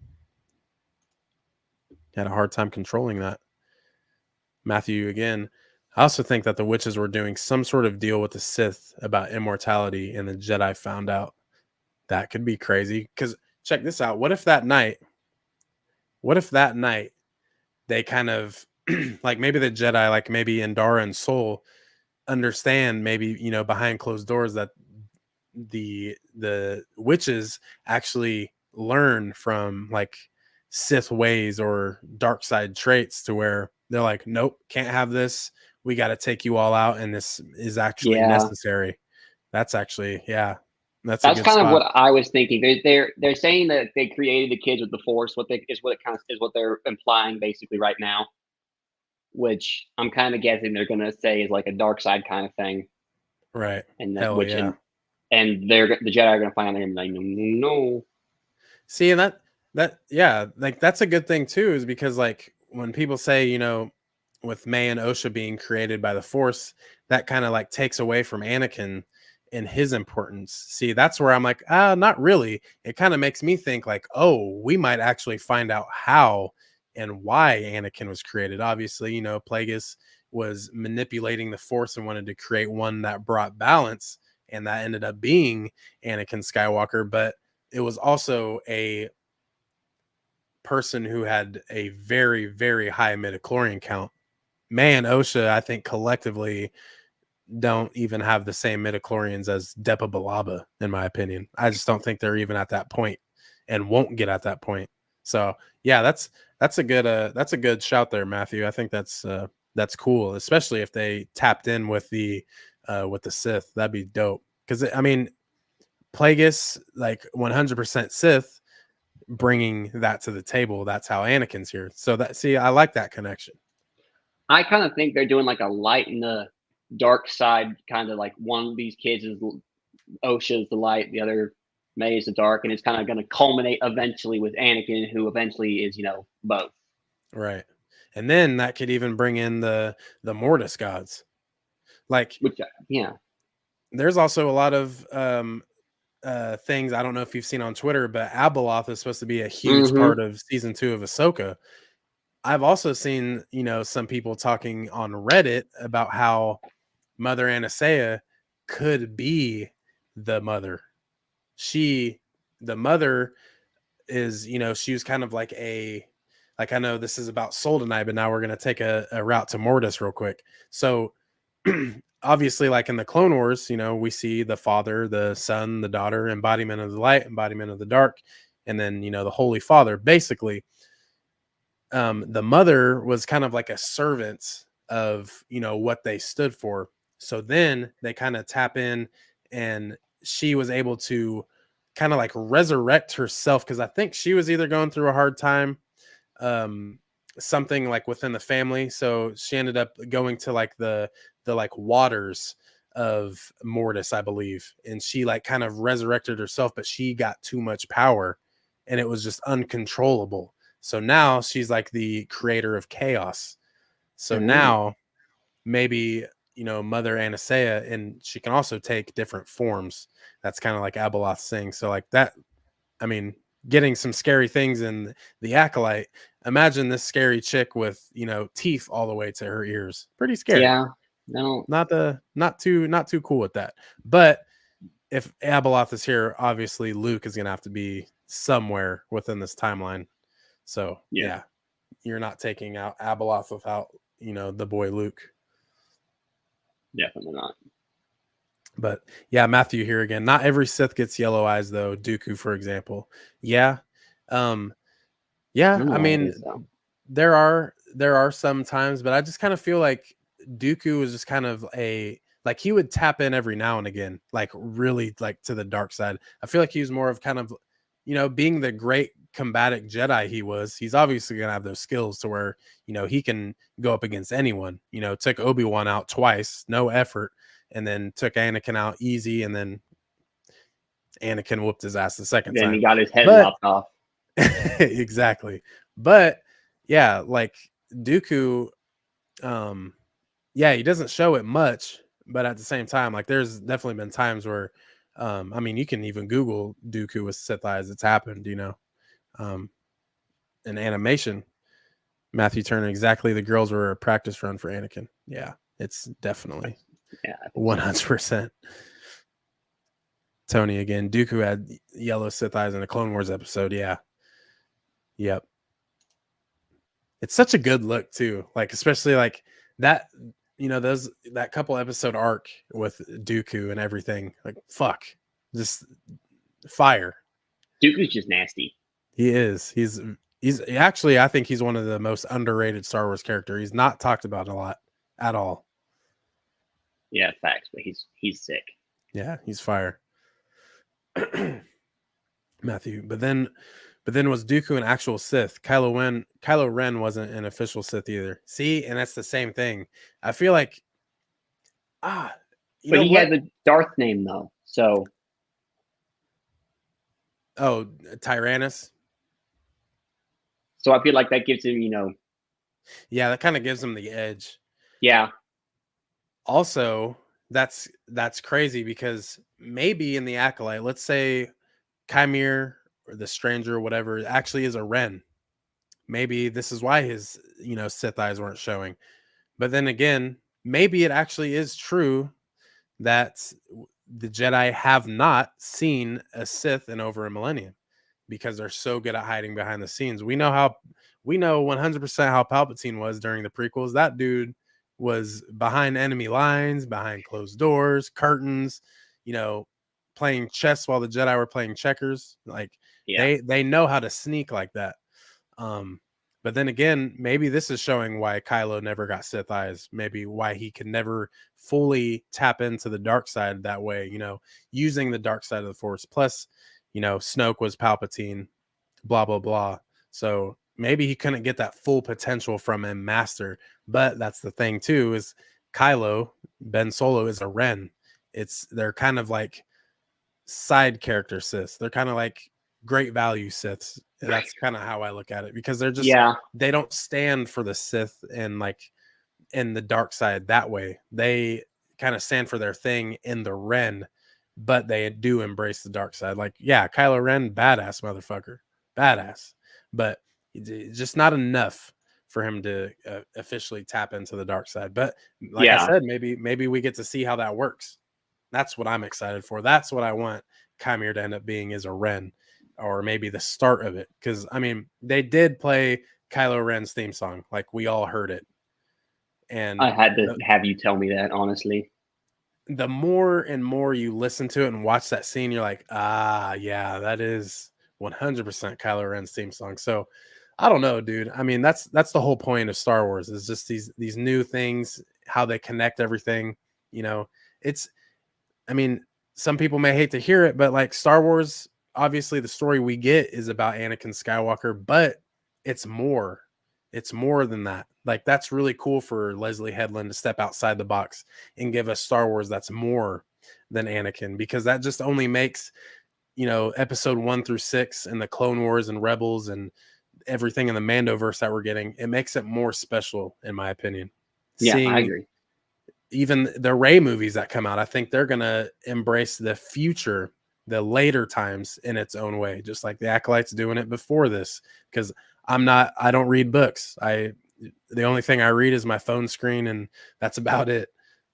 Had a hard time controlling that. Matthew again. I also think that the witches were doing some sort of deal with the Sith about immortality, and the Jedi found out. That could be crazy. Because check this out. What if that night they kind of like, maybe the Jedi, like maybe Indara and Soul, understand, maybe, behind closed doors, that the witches actually learn from like Sith ways or dark side traits, to where they're like, nope, can't have this. We got to take you all out, and this is actually necessary. That's actually, that's kind of what I was thinking. They're saying that they created the kids with the Force. What they're implying basically right now, which I'm kind of guessing they're going to say is like a dark side kind of thing, right? And the Jedi are going to find out and like, no. See, and that like, that's a good thing too, is because like when people say, with May and Osha being created by the Force, that kind of like takes away from Anakin and his importance. See, that's where I'm like, not really. It kind of makes me think like, oh, we might actually find out how and why Anakin was created. Obviously, Plagueis was manipulating the Force and wanted to create one that brought balance, and that ended up being Anakin Skywalker. But it was also a person who had a very, very high midichlorian count. May and Osha, I think collectively don't even have the same midichlorians as Depa Balaba, in my opinion. I just don't think they're even at that point and won't get at that point. So yeah, that's a good shout there, Matthew. I think that's cool, especially if they tapped in with the Sith. That'd be dope. Because I mean, Plagueis, like 100% Sith, bringing that to the table. That's how Anakin's here. So I like that connection. I kind of think they're doing like a light and the dark side, kind of like one of these kids is Osha's the light, the other May is the dark, and it's kind of going to culminate eventually with Anakin, who eventually is, both. Right. And then that could even bring in the Mortis gods. Like, Which, yeah. There's also a lot of things I don't know if you've seen on Twitter, but Abeloth is supposed to be a huge part of season 2 of Ahsoka. I've also seen, some people talking on Reddit about how Mother Anastasia could be the mother. The mother is, she was kind of like I know this is about Soul tonight, but now we're going to take a route to Mortis real quick. So obviously, like in the Clone Wars, we see the father, the son, the daughter, embodiment of the light, embodiment of the dark, and then, the Holy Father. Basically, the mother was kind of like a servant of, what they stood for. So then they kind of tap in, and she was able to kind of like resurrect herself, because I think she was either going through a hard time, something like within the family. So she ended up going to like the like waters of Mortis, I believe, and she like kind of resurrected herself, but she got too much power and it was just uncontrollable. So now she's like the creator of chaos. So now maybe, Mother Anastasia, and she can also take different forms. That's kind of like Abeloth's thing. So like that, I mean, getting some scary things in the Acolyte. Imagine this scary chick with, teeth all the way to her ears. Pretty scary. Yeah. No. Not too cool with that. But if Abeloth is here, obviously Luke is gonna have to be somewhere within this timeline. So yeah, you're not taking out Abeloth without, the boy Luke. Definitely not. But yeah, Matthew here again. Not every Sith gets yellow eyes though. Dooku, for example. Yeah. I mean, there are some times, but I just kind of feel like Dooku was just kind of like he would tap in every now and again, like really like to the dark side. I feel like he was more of kind of, being the great combatic Jedi he was. He's obviously gonna have those skills to where, he can go up against anyone. Took Obi-Wan out twice, no effort, and then took Anakin out easy, and then Anakin whooped his ass the second time. Then he got his head lopped off. Exactly. But yeah, like Dooku, he doesn't show it much, but at the same time, like there's definitely been times where, I mean, you can even Google Dooku with Sith eyes. It's happened, in animation. Matthew Turner, exactly. The girls were a practice run for Anakin. Yeah, it's definitely 100%. Tony again. Dooku had yellow Sith eyes in a Clone Wars episode. Yeah. Yep. It's such a good look too. Like, especially like that, that couple episode arc with Dooku and everything. Like, fuck. Just fire. Dooku's just nasty. He is. He's actually, I think he's one of the most underrated Star Wars character. He's not talked about a lot at all. Yeah, facts, but he's sick. Yeah, he's fire. Matthew. But then was Dooku an actual Sith? Kylo Ren wasn't an official Sith either. See, and that's the same thing. I feel like but he had the Darth name though, so. Oh, Tyrannus. So I feel like that gives him, Yeah, that kind of gives them the edge. Yeah. Also, that's crazy because maybe in the Acolyte, let's say Qimir or the Stranger or whatever actually is a Ren. Maybe this is why his, Sith eyes weren't showing. But then again, maybe it actually is true that the Jedi have not seen a Sith in over a millennium because they're so good at hiding behind the scenes. We know 100% how Palpatine was during the prequels. That dude was behind enemy lines, behind closed doors, curtains, you know, playing chess while the Jedi were playing checkers. Like Yeah. they know how to sneak like that. Um, but then again, maybe this is showing why Kylo never got Sith eyes. Maybe why he could never fully tap into the dark side that way, using the dark side of the Force. Plus, Snoke was Palpatine, blah, blah, blah. So maybe he couldn't get that full potential from him, Master. But that's the thing, too, is Kylo, Ben Solo, is a Ren. They're kind of like side character Siths. They're kind of like great value Siths. That's kind of how I look at it because Yeah. they don't stand for the Sith and like in the dark side that way. They kind of stand for their thing in the Ren, but they do embrace the dark side. Like, yeah, Kylo Ren, badass motherfucker, badass, but just not enough for him to officially tap into the dark side. But like I Yeah. said, maybe we get to see how that works. That's what I'm excited for. That's what I want Qimir to end up being is a Ren, or maybe the start of it. Because I mean, they did play Kylo Ren's theme song, like we all heard it, I and had to have you tell me that, honestly. the more and more you listen to it and watch that scene, you're like, ah, yeah, that is 100% Kylo Ren's theme song. So I don't know, dude. I mean, that's the whole point of Star Wars is just these new things, how they connect everything. It's I mean, some people may hate to hear it, but like Star Wars, obviously the story we get is about Anakin Skywalker, but it's more. It's more than that. Like that's really cool for Leslie Headland to step outside the box and give us Star Wars that's more than Anakin because that just only makes, episode 1 through 6 and the Clone Wars and Rebels and everything in the Mandoverse that we're getting, it makes it more special in my opinion. Yeah, I Seeing agree. even the Ray movies that come out, I think they're gonna embrace the future, the later times in its own way, just like the Acolyte's doing it before this. Because I don't read books. The only thing I read is my phone screen, and that's about it.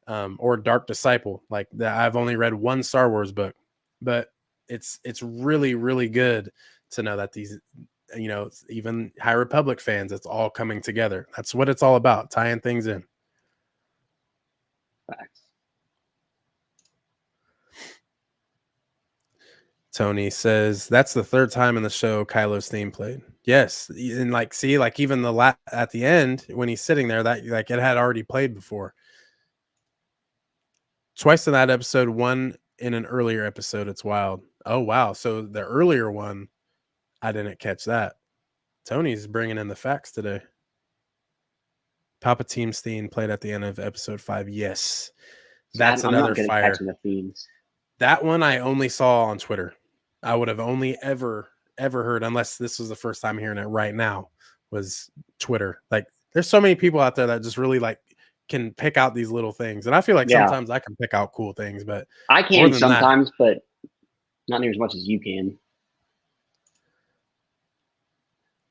Or Dark Disciple, like that. I've only read one Star Wars book, but it's really really good to know that these, even High Republic fans, it's all coming together. That's what it's all about, tying things in. Facts. Tony says that's the third time in the show Kylo's theme played. Yes, and like see, like even at the end when he's sitting there, that like it had already played before. Twice in that episode, one in an earlier episode. It's wild. Oh wow! So the earlier one, I didn't catch that. Tony's bringing in the facts today. Palpatine's theme played at the end of episode 5. Yes, See, that's I'm not another good at fire. catching the themes. That one I only saw on Twitter. I would have only ever heard, unless this was the first time hearing it right now, was Twitter. Like there's so many people out there that just really like can pick out these little things. And I feel like Yeah, sometimes I can pick out cool things, but I more can than that, sometimes, but not near as much as you can.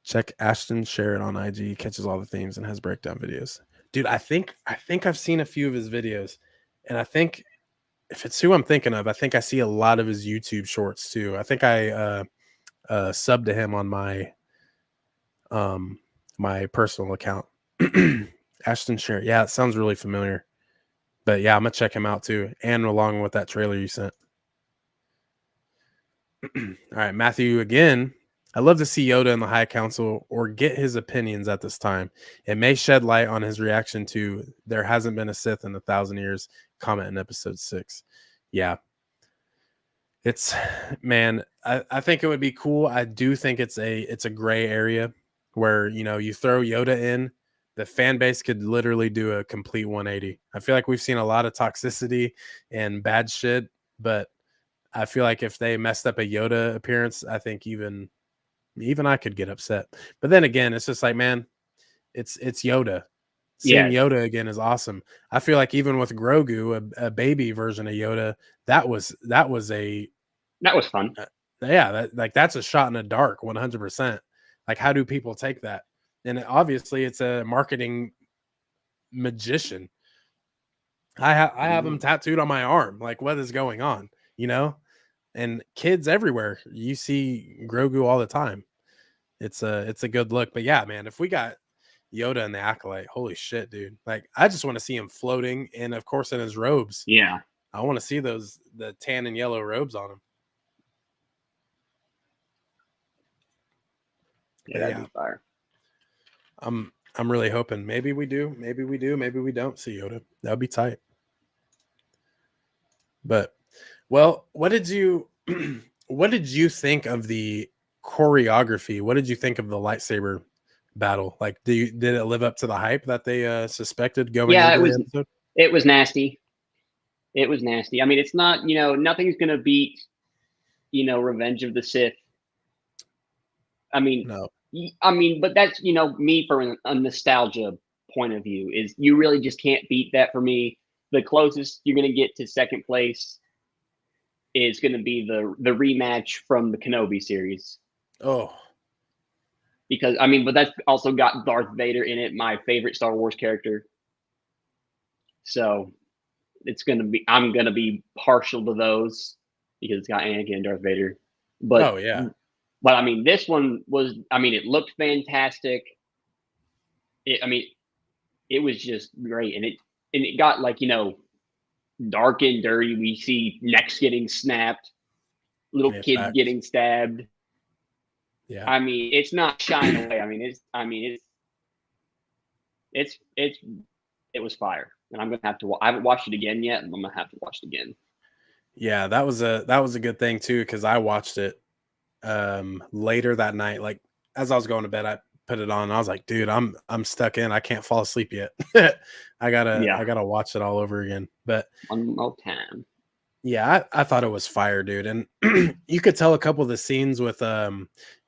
check Ashton Share it on IG, catches all the themes and has breakdown videos. Dude, I think I've seen a few of his videos, and I think if it's who I'm thinking of, I think I see a lot of his YouTube shorts too. I think I subbed to him on my personal account. Ashton Share. Yeah, it sounds really familiar. But yeah, I'm gonna check him out too. And along with that trailer you sent. All right, Matthew again. I love to see Yoda in the High Council or get his opinions at this time. It may shed light on his reaction to there hasn't been a Sith in 1,000 years comment in episode 6. Yeah. It's man, I think it would be cool. I do think it's a gray area where you throw Yoda in, the fan base could literally do a complete 180. I feel like we've seen a lot of toxicity and bad shit, but I feel like if they messed up a Yoda appearance, I think even I could get upset. But then again, it's just like, man, It's Yoda. Seeing Yes, Yoda again is awesome. I feel like even with Grogu, a baby version of Yoda, that was a that was fun. yeah, that's a shot in the dark, 100%. Like, how do people take that? And obviously, it's a marketing magician. I have him Mhm. tattooed on my arm. Like, what is going on? You know, and kids everywhere, you see Grogu all the time. It's a good look. But yeah, man, if we got Yoda and the Acolyte, holy shit, dude! Like, I just want to see him floating, and of course in his robes. Yeah, I want to see the tan and yellow robes on him. yeah, But that'd yeah, be fire. I'm really hoping maybe we do, maybe we don't see Yoda. That'd be tight. But well, what did you what did you think of the choreography? What did you think of the lightsaber battle? Like, did it live up to the hype that they suspected going Yeah, into the episode? it was nasty. It was nasty. I mean, it's not, nothing's gonna beat, Revenge of the Sith. I mean, No. but that's, me from a nostalgia point of view is you really just can't beat that for me. The closest you're gonna get to second place is gonna be the rematch from the Kenobi series. Oh, Because but that's also got Darth Vader in it, my favorite Star Wars character. So I'm gonna be partial to those because it's got Anakin and Darth Vader. But oh yeah, this one was, it looked fantastic. It, I mean, it was just great, and it got like, dark and dirty. We see necks getting snapped, little yeah, kids facts. getting stabbed. Yeah, It's not shying away. It's it was fire, and I'm gonna have to. I haven't watched it again yet, and I'm gonna have to watch it again. yeah. That was a good thing too because I watched it later that night. Like, as I was going to bed, I put it on. And I was like, dude, I'm stuck in. I can't fall asleep yet. Yeah, I gotta watch it all over again. But one more time. yeah, I thought it was fire, dude. And you could tell a couple of the scenes with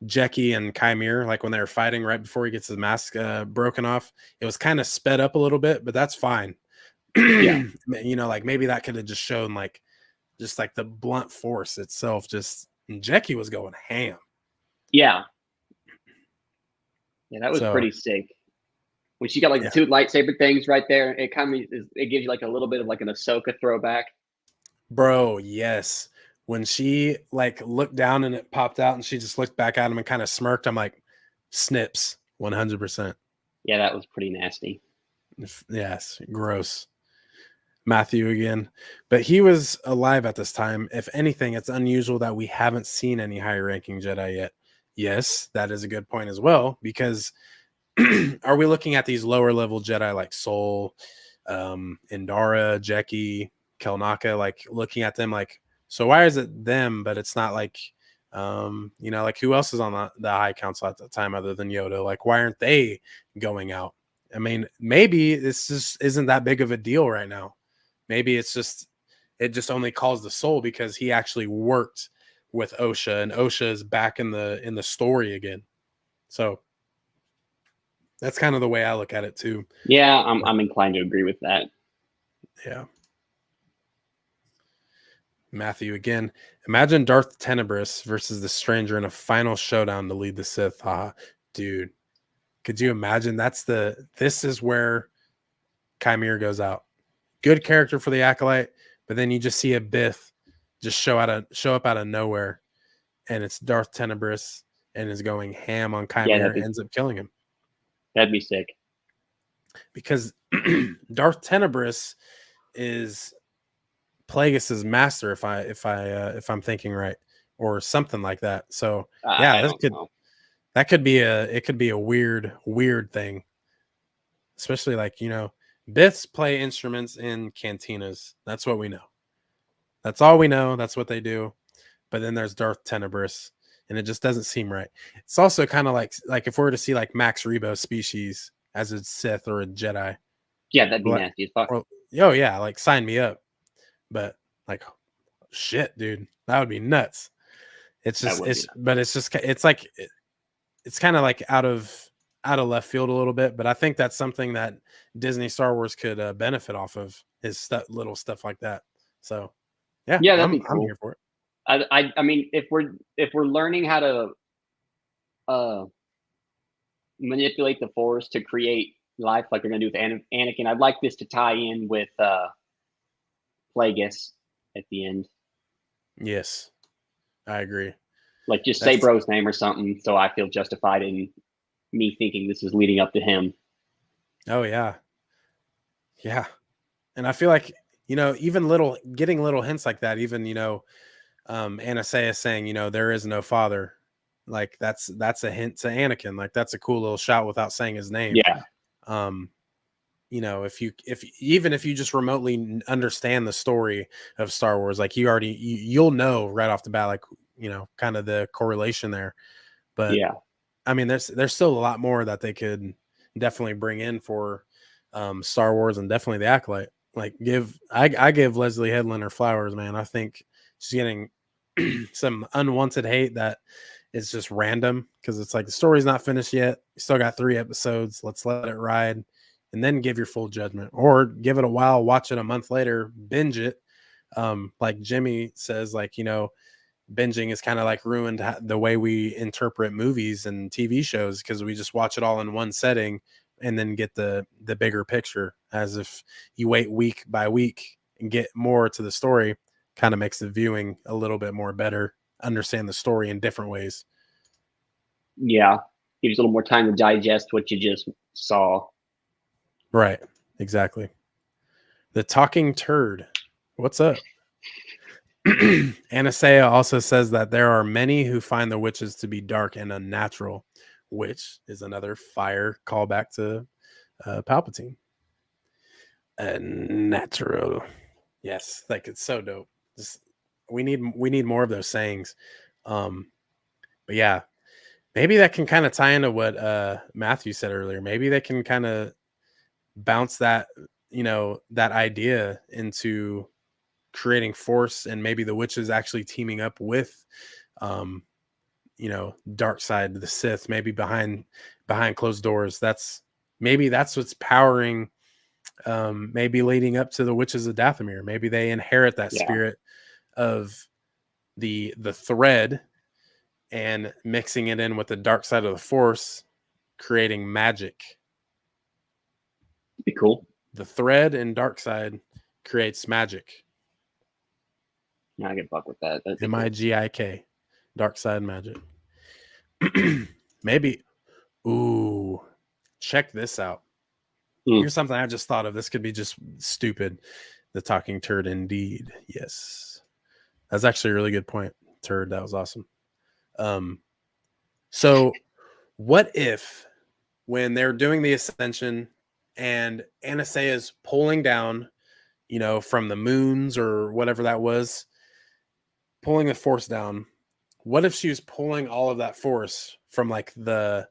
Jackie and Qimir, like when they were fighting right before he gets his mask broken off. It was kind of sped up a little bit, but that's fine. Yeah, Like maybe that could have just shown like just like the blunt force itself. Just Jackie was going ham. yeah, yeah. That was So pretty sick. When she got like the yeah, two lightsaber things right there, it gives you like a little bit of like an Ahsoka throwback. bro, yes. When she like looked down and it popped out and she just looked back at him and kind of smirked, I'm like, snips, 100%. Yeah, that was pretty nasty. Yes, gross. Matthew again. But he was alive at this time. If anything, it's unusual that we haven't seen any higher ranking Jedi yet. Yes, that is a good point as well, because are we looking at these lower level Jedi like Sol, Indara, Jeki, Kelnaka, like looking at them like, so why is it them, but it's not like, like who else is on the High Council at the time other than Yoda? Like, why aren't they going out? I mean, maybe this just isn't that big of a deal right now. Maybe it just only calls the soul because he actually worked with Osha, and Osha is back in the story again. So that's kind of the way I look at it too. Yeah, But I'm inclined to agree with that. yeah. Matthew again. Imagine Darth Tenebris versus the Stranger in a final showdown to lead the Sith. Dude, could you imagine? This is where Qimir goes out. Good character for the Acolyte, but then you just see a Bith just show up out of nowhere, and it's Darth Tenebris and is going ham on Yeah, Qimir, ends up killing him that'd be sick. because Darth Tenebris is Plagueis's master, if I'm thinking right, or something like that. So yeah, I don't know. that could be a weird thing, especially like Biths play instruments in cantinas. That's what we know. That's all we know. That's what they do. But then there's Darth Tenebris, and it just doesn't seem right. It's also kind of like if we were to see like Max Rebo species as a Sith or a Jedi, Yeah, that'd be like, nasty as fuck. or oh yeah, like sign me up. But like shit, dude, that would be nuts. That would be nice. But it's just it's like it's kind of like out of left field a little bit, but I think that's something that Disney Star Wars could benefit off of, is little stuff like that. So yeah, Yeah, that'd be I'm here cool. for it. I mean, if we're learning how to uh manipulate the Force to create life like they're gonna do with Anakin, I'd like this to tie in with Plagueis at the end. Yes, I agree. Like just say That's bro's name or something, so I feel justified in me thinking this is leading up to him. oh yeah, yeah, and I feel like even getting little hints like that, even Anastasia saying there is no father, like that's a hint to Anakin, like that's a cool little shout without saying his name. Yeah, Um, if even if you just remotely understand the story of Star Wars, like you'll know right off the bat, like kind of the correlation there. But yeah, I mean, there's still a lot more that they could definitely bring in for Star Wars, and definitely the Acolyte. Like I give Leslie Headland her flowers, man. I think she's getting some unwanted hate that is just random, because it's like the story's not finished yet. You still got 3 episodes. Let's let it ride, and then give your full judgment, or give it a while, watch it a month later, binge it. Like Jimmy says, like binging is kind of like ruined the way we interpret movies and TV shows, because we just watch it all in one setting and then get the bigger picture. As if you wait week by week and get more to the story, kind of makes the viewing a little bit more better, understand the story in different ways. yeah. Gives you a little more time to digest what you just saw. Right. Exactly. The talking turd. What's up? Anastasia also says that there are many who find the witches to be dark and unnatural, which is another fire callback to Palpatine. Natural. Yes, like it's so dope. Just, we need more of those sayings. Um, but yeah, maybe that can kind of tie into what Matthew said earlier. Maybe they can kind of bounce that idea into creating force, and maybe the witches actually teaming up with um dark side, the Sith, maybe behind closed doors. That's what's powering, maybe leading up to the witches of Dathomir. Maybe they inherit that Yeah, spirit of the thread, and mixing it in with the dark side of the Force, creating magic. be cool. The thread and dark side creates magic. Yeah, I can fuck with that. That'd be cool. Magik, dark side magic. Maybe. Ooh, check this out. Mm. Here's something I just thought of. This could be just stupid. The talking turd, indeed. Yes, that's actually a really good point. Turd, that was awesome. Um, so what if, when they're doing the ascension and Anastasia is pulling down, from the moons or whatever that was, pulling the force down? What if she was pulling all of that force from like and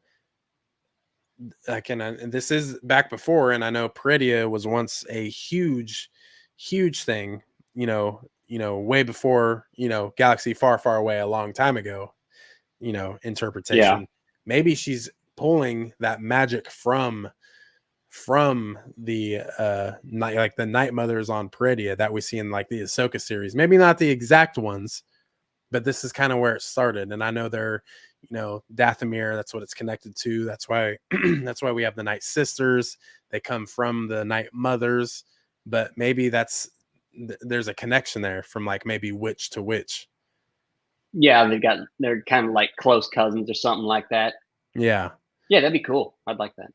this is back before, and I know Peridea was once a huge, huge thing, way before, Galaxy Far, Far Away, a long time ago, Yeah, interpretation. Maybe she's pulling that magic from the night, like the Night Mothers on Peridea that we see in like the Ahsoka series. Maybe not the exact ones, but this is kind of where it started. And I know they're, Dathomir, that's what it's connected to. That's why that's why we have the Night Sisters. They come from the Night Mothers, but maybe there's a connection there from like maybe witch to witch. yeah. They're kind of like close cousins or something like that. Yeah. Yeah, that'd be cool. I'd like that.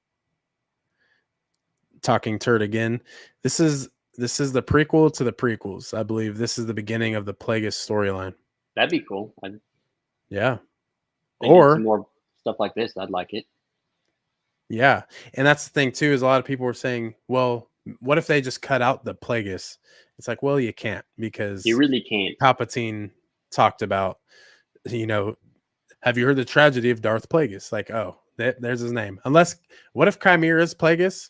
Talking turd again. This is the prequel to the prequels. I believe this is the beginning of the Plagueis storyline. That'd be cool. Yeah. They did some Or more stuff like this. I'd like it. yeah. And that's the thing too, is a lot of people were saying, well, what if they just cut out the Plagueis? It's like, well, you can't, You because really can't. Palpatine talked about, you know, have you heard the tragedy of Darth Plagueis? Like, oh, there's his name. Unless, what if Qimir is Plagueis,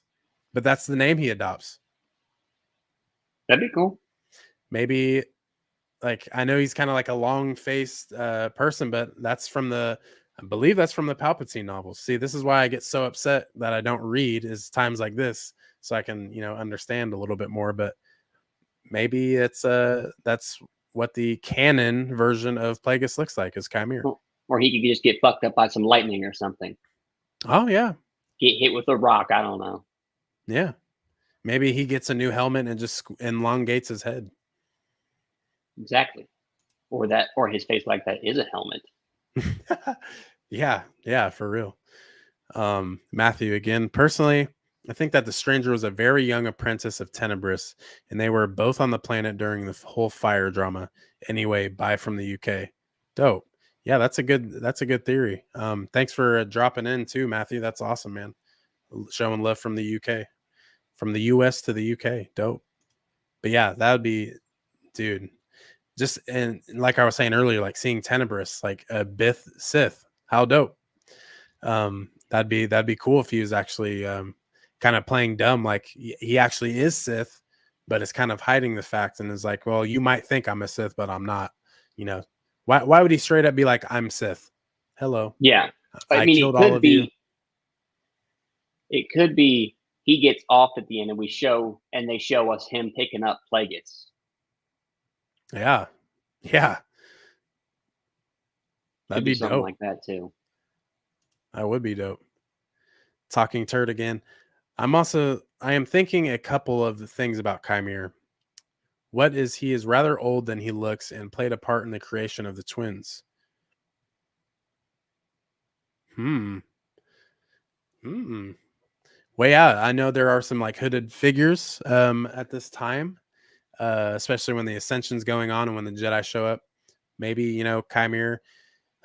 but that's the name he adopts? That'd be cool. Maybe, like, I know he's kind of like a long faced person, but that's from the I believe that's from the Palpatine novels. See, this is why I get so upset that I don't read is times like this, so I can, understand a little bit more. But maybe that's what the canon version of Plagueis looks like is Qimir. Or he could just get fucked up by some lightning or something. Oh yeah, Get hit with a rock. I don't know. yeah. Maybe he gets a new helmet and just elongates his head. Exactly. Or his face like that is a helmet. Yeah, for real. Matthew again. Personally, I think that the stranger was a very young apprentice of Tenebris, and they were both on the planet during the whole fire drama. Anyway, bye from the UK. Dope. Yeah, that's a good theory. Thanks for dropping in too, Matthew. That's awesome, man. Showing love from the UK, from the US to the UK. Dope. But yeah, that would be, dude. Just and like I was saying earlier, like seeing Tenebris, like a Bith Sith. How dope. That'd be cool if he was actually kind of playing dumb, like he actually is Sith, but is kind of hiding the fact and is like, well, you might think I'm a Sith, but I'm not. You know, why would he straight up be like, I'm Sith? Hello. Yeah. I I mean, killed all of you. It could be he gets off at the end and they show us him picking up Plagueis. Yeah. Yeah. That'd be something dope. like that too. That would be dope. Talking turd again. I am thinking a couple of the things about Qimir. He is rather old than he looks and played a part in the creation of the twins. Hmm. Well, yeah, I know there are some like hooded figures at this time, especially when the Ascension's going on and when the Jedi show up. Maybe, Qimir.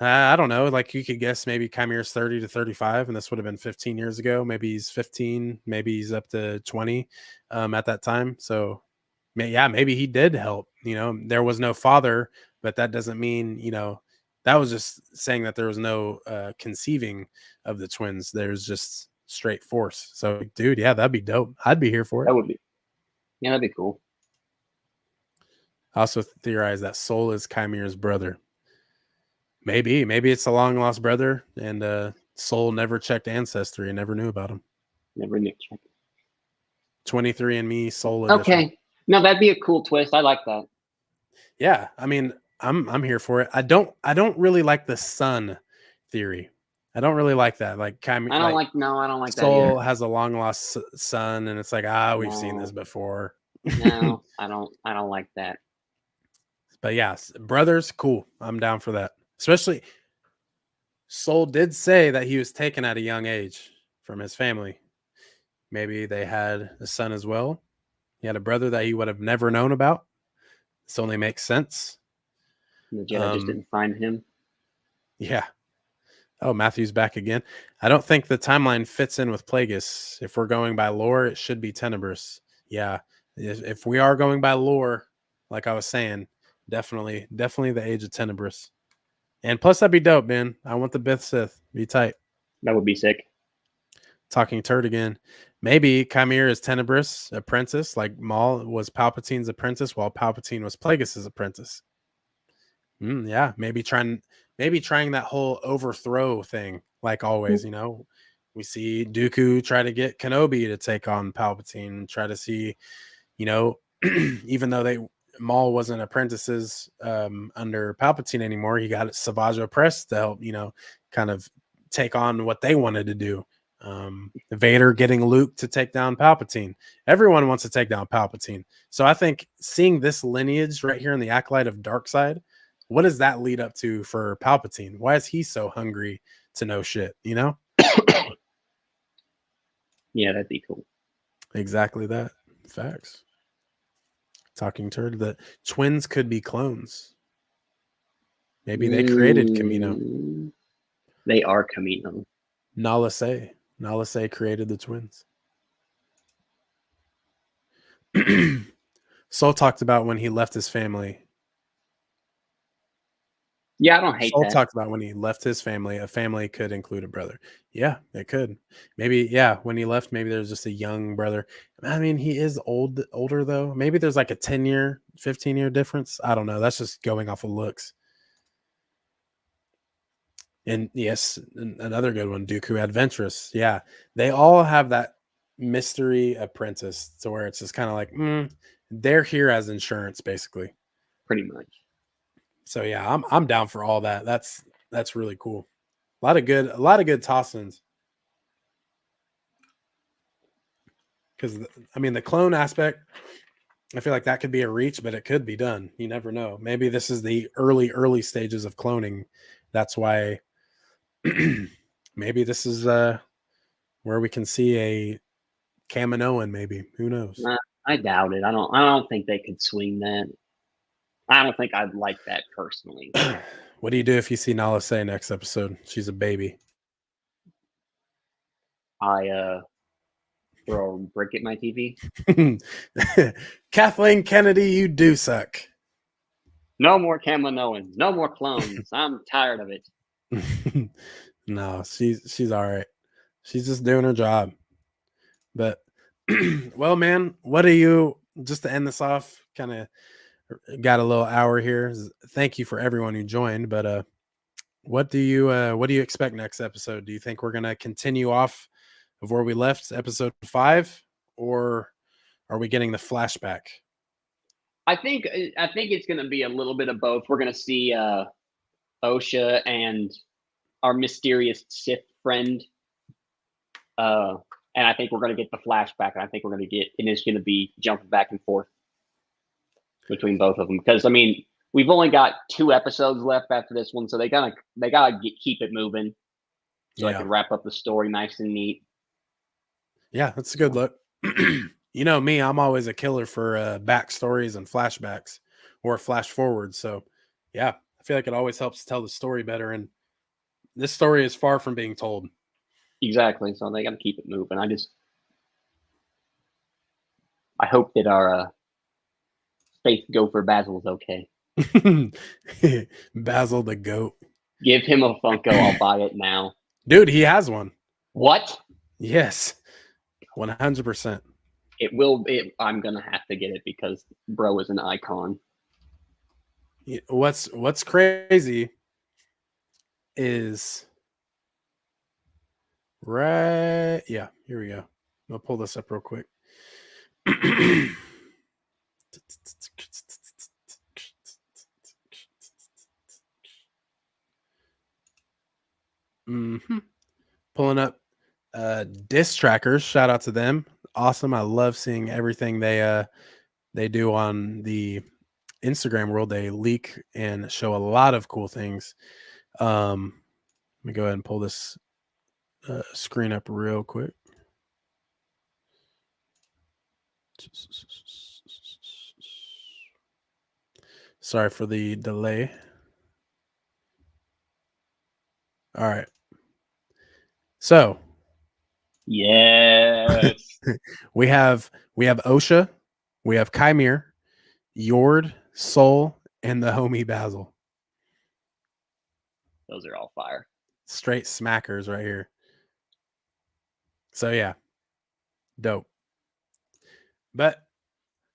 I don't know. Like you could guess maybe Chimere's 30 to 35, and this would have been 15 years ago. Maybe he's 15, maybe he's up to 20 at that time. So, maybe he did help. There was no father, but that doesn't mean, that was just saying that there was no conceiving of the twins. There's just straight force. So, dude, yeah, that'd be dope. I'd be here for it. That'd be cool. I also theorize that Soul is Chimere's brother. Maybe it's a long lost brother, and Soul never checked ancestry and never knew about him. Never knew. 23andMe Soul edition. Okay, no, that'd be a cool twist. I like that. Yeah, I mean, I'm here for it. I don't really like the son theory. I don't really like that. Like, I don't like Soul that either. has a long lost son, and it's like, we've seen this before. No, I don't like that. But yeah, brothers, cool. I'm down for that. Especially, Soul did say that he was taken at a young age from his family. Maybe they had a son as well. He had a brother that he would have never known about. This only makes sense. And the Jedi just didn't find him. Yeah. Oh, Matthew's back again. I don't think the timeline fits in with Plagueis. If we're going by lore, it should be Tenebris. Yeah. If we are going by lore, like I was saying, definitely the age of Tenebris. And plus, that'd be dope, man. I want the Bith Sith. Be tight. That would be sick. Talking turd again. Maybe Qimir is Tenebris' apprentice, like Maul was Palpatine's apprentice, while Palpatine was Plagueis' apprentice. Yeah, maybe trying that whole overthrow thing, like always. We see Dooku try to get Kenobi to take on Palpatine, and try to see, even though Maul wasn't apprentices under Palpatine anymore, he got Savage Opress to help, kind of take on what they wanted to do. Vader getting Luke to take down Palpatine. Everyone wants to take down Palpatine. So I think seeing this lineage right here in the Acolyte of Darkseid, what does that lead up to for Palpatine? Why is he so hungry to know shit? Yeah, that'd be cool. Exactly that. Facts. Talking turd. The twins could be clones. Maybe they created Kamino. They are Kamino. Nala Se created the twins. Soul talked about when he left his family. Yeah, I don't hate Soul that. talked about when he left his family. A family could include a brother. Yeah, it could. Maybe, yeah, when he left, maybe there's just a young brother. I mean, he is older though. Maybe there's like a 10-year, 15-year difference. I don't know. That's just going off of looks. And yes, another good one, Dooku Adventurous. Yeah, they all have that mystery apprentice to where it's just kind of like they're here as insurance, basically. pretty much. So yeah, I'm down for all that. That's really cool. A lot of good toss-ins. Because I mean, the clone aspect, I feel like that could be a reach, but it could be done. You never know. Maybe this is the early stages of cloning. That's why maybe this is where we can see a Kaminoan. Maybe, who knows? I doubt it. I don't think they could swing that. I don't think I'd like that personally. What do you do if you see Nala Say next episode? She's a baby. I throw a brick at my TV. Kathleen Kennedy, you do suck. No more Kaminoans. No more clones. I'm tired of it. No, she's all right. She's just doing her job. But well, man, what do you just to end this off? Kind of got a little hour here. Thank you for everyone who joined. But what do you expect next episode? Do you think we're gonna continue off of where we left episode 5, or are we getting the flashback? I think it's going to be a little bit of both. We're going to see Osha and our mysterious Sith friend, and I think we're going to get the flashback. And I think we're going to get, and it's going to be jumping back and forth between both of them. Because I mean, we've only got 2 episodes left after this one, so they gotta keep it moving, so I can wrap up the story nice and neat. Yeah, that's a good look. You know me, I'm always a killer for backstories and flashbacks or flash forwards. So, yeah, I feel like it always helps tell the story better. And this story is far from being told. Exactly. So they got to keep it moving. I hope that our space gopher Basil's okay. Basil the goat. Give him a Funko. I'll buy it now. Dude, he has one. What? Yes. 100%. I'm gonna have to get it because bro is an icon. What's crazy is right. Yeah, here we go. I'll pull this up real quick. Pulling up disc trackers. Shout out to them. Awesome. I love seeing everything they do on the Instagram world. They leak and show a lot of cool things. Let me go ahead and pull this screen up real quick. Sorry for the delay. All right. So, yes, we have Osha, we have Qimir, Yord, Soul, and the homie Basil. Those are all fire. Straight smackers right here. So yeah, dope. But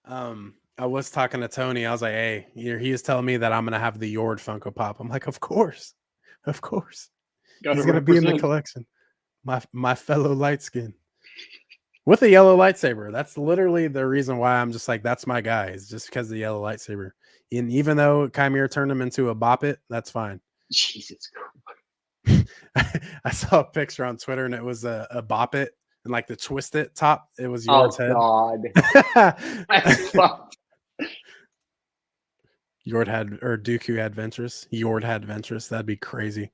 I was talking to Tony. I was like, hey, he was telling me that I'm gonna have the Yord Funko Pop. I'm like, of course. He's gonna be in the collection. My fellow light skin with a yellow lightsaber. That's literally the reason why I'm just like, that's my guy. Is just because of the yellow lightsaber. And even though Qimir turned him into a Bop It, that's fine. Jesus Christ. I saw a picture on Twitter and it was a Bop It and like the Twist It top. It was Yord's head. God. Yord had, or Dooku Adventurous. Yord had Adventurous. That'd be crazy.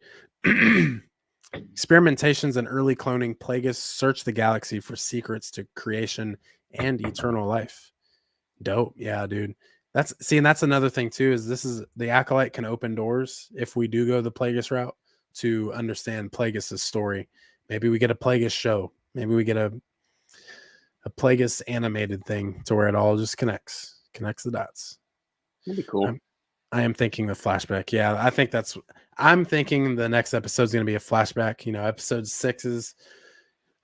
Experimentations in early cloning Plagueis search the galaxy for secrets to creation and eternal life. Dope. Yeah, dude. And that's another thing too, is the Acolyte can open doors if we do go the Plagueis route to understand Plagueis' story. Maybe we get a Plagueis show. Maybe we get a Plagueis animated thing to where it all just connects the dots. That'd be cool. I am thinking the flashback. Yeah, I'm thinking the next episode is going to be a flashback. You know, episode 6 is,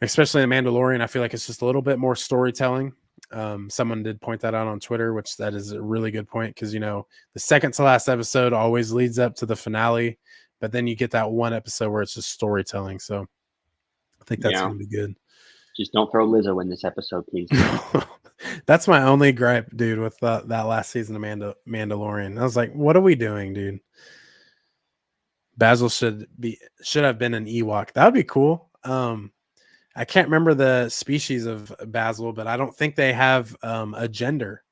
especially in Mandalorian, I feel like it's just a little bit more storytelling. Someone did point that out on Twitter, which that is a really good point because, you know, the second to last episode always leads up to the finale. but then you get that one episode where it's just storytelling. So I think that's Yeah. going to be good. Just don't throw Lizzo in this episode, please. That's my only gripe, dude, with that last season of Mandalorian. I was like, what are we doing, dude? Basil should have been an Ewok. That would be cool. I can't remember the species of Basil, but I don't think they have a gender.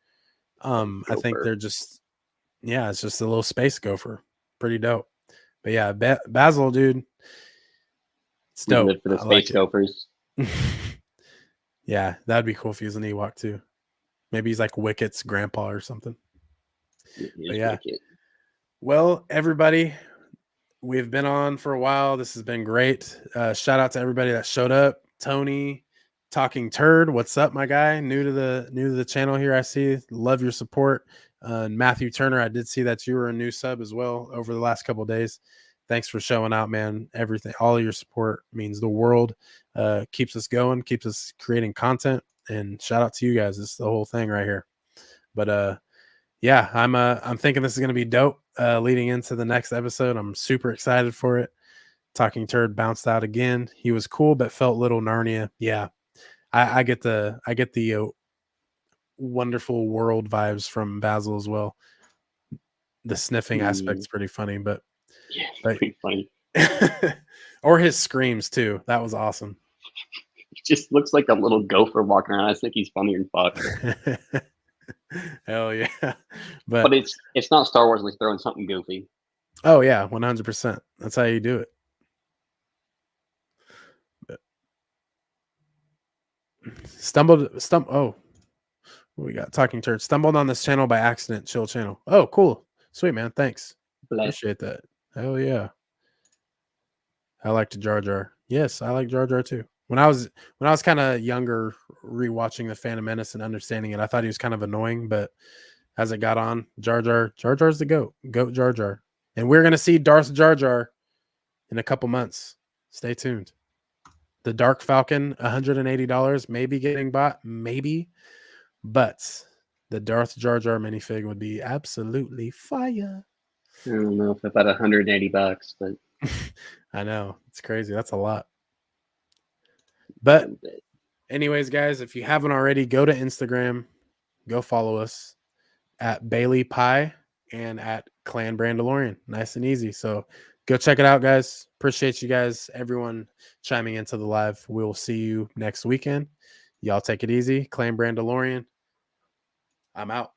I think they're just, it's just a little space gopher. Pretty dope. But yeah, Basil, dude, it's dope. Live for the I space like gophers. Yeah, that'd be cool if he was an Ewok too. Maybe he's like Wicket's grandpa or something. But yeah. Wicket. Well, everybody, we've been on for a while. This has been great. Shout out to everybody that showed up. Tony, Talking Turd, what's up, my guy? New to the channel here. I see. Love your support. And Matthew Turner, I did see that you were a new sub as well over the last couple of days. Thanks for showing out, man. Everything, all of your support means the world. Keeps us going, keeps us creating content. And shout out to you guys. This is the whole thing right here. But yeah, I'm thinking this is gonna be dope. Leading into the next episode, I'm super excited for it. Talking Turd bounced out again. He was cool, but felt little Narnia. Yeah, I get the wonderful world vibes from Basil as well. The sniffing aspect's pretty funny, but pretty funny. Or his screams too. That was awesome. He just looks like a little gopher walking around. I think he's funnier than fuck. Hell yeah. But it's not Star Wars unless throwing something goofy. Oh yeah, 100%. That's how you do it. Oh, we got Talking Turd. Stumbled on this channel by accident. Chill channel. Oh, cool. Sweet, man. Thanks. Appreciate that. Hell yeah. I liked Jar Jar. Yes, I like Jar Jar too. When I was kind of younger, rewatching the Phantom Menace and understanding it, I thought he was kind of annoying, but as it got on, Jar Jar's the goat Jar Jar. And we're gonna see Darth Jar Jar in a couple months. Stay tuned. The Dark Falcon, $180, maybe getting bought, maybe, but the Darth Jar Jar minifig would be absolutely fire. I don't know if about $180, but I know, it's crazy. That's a lot. But anyways, guys, if you haven't already, go to Instagram, go follow us at Bailey Pie and at Clan Brandalorian. Nice and easy. So go check it out, guys. Appreciate you guys, everyone chiming into the live. We'll see you next weekend. Y'all take it easy. Clan Brandalorian. I'm out.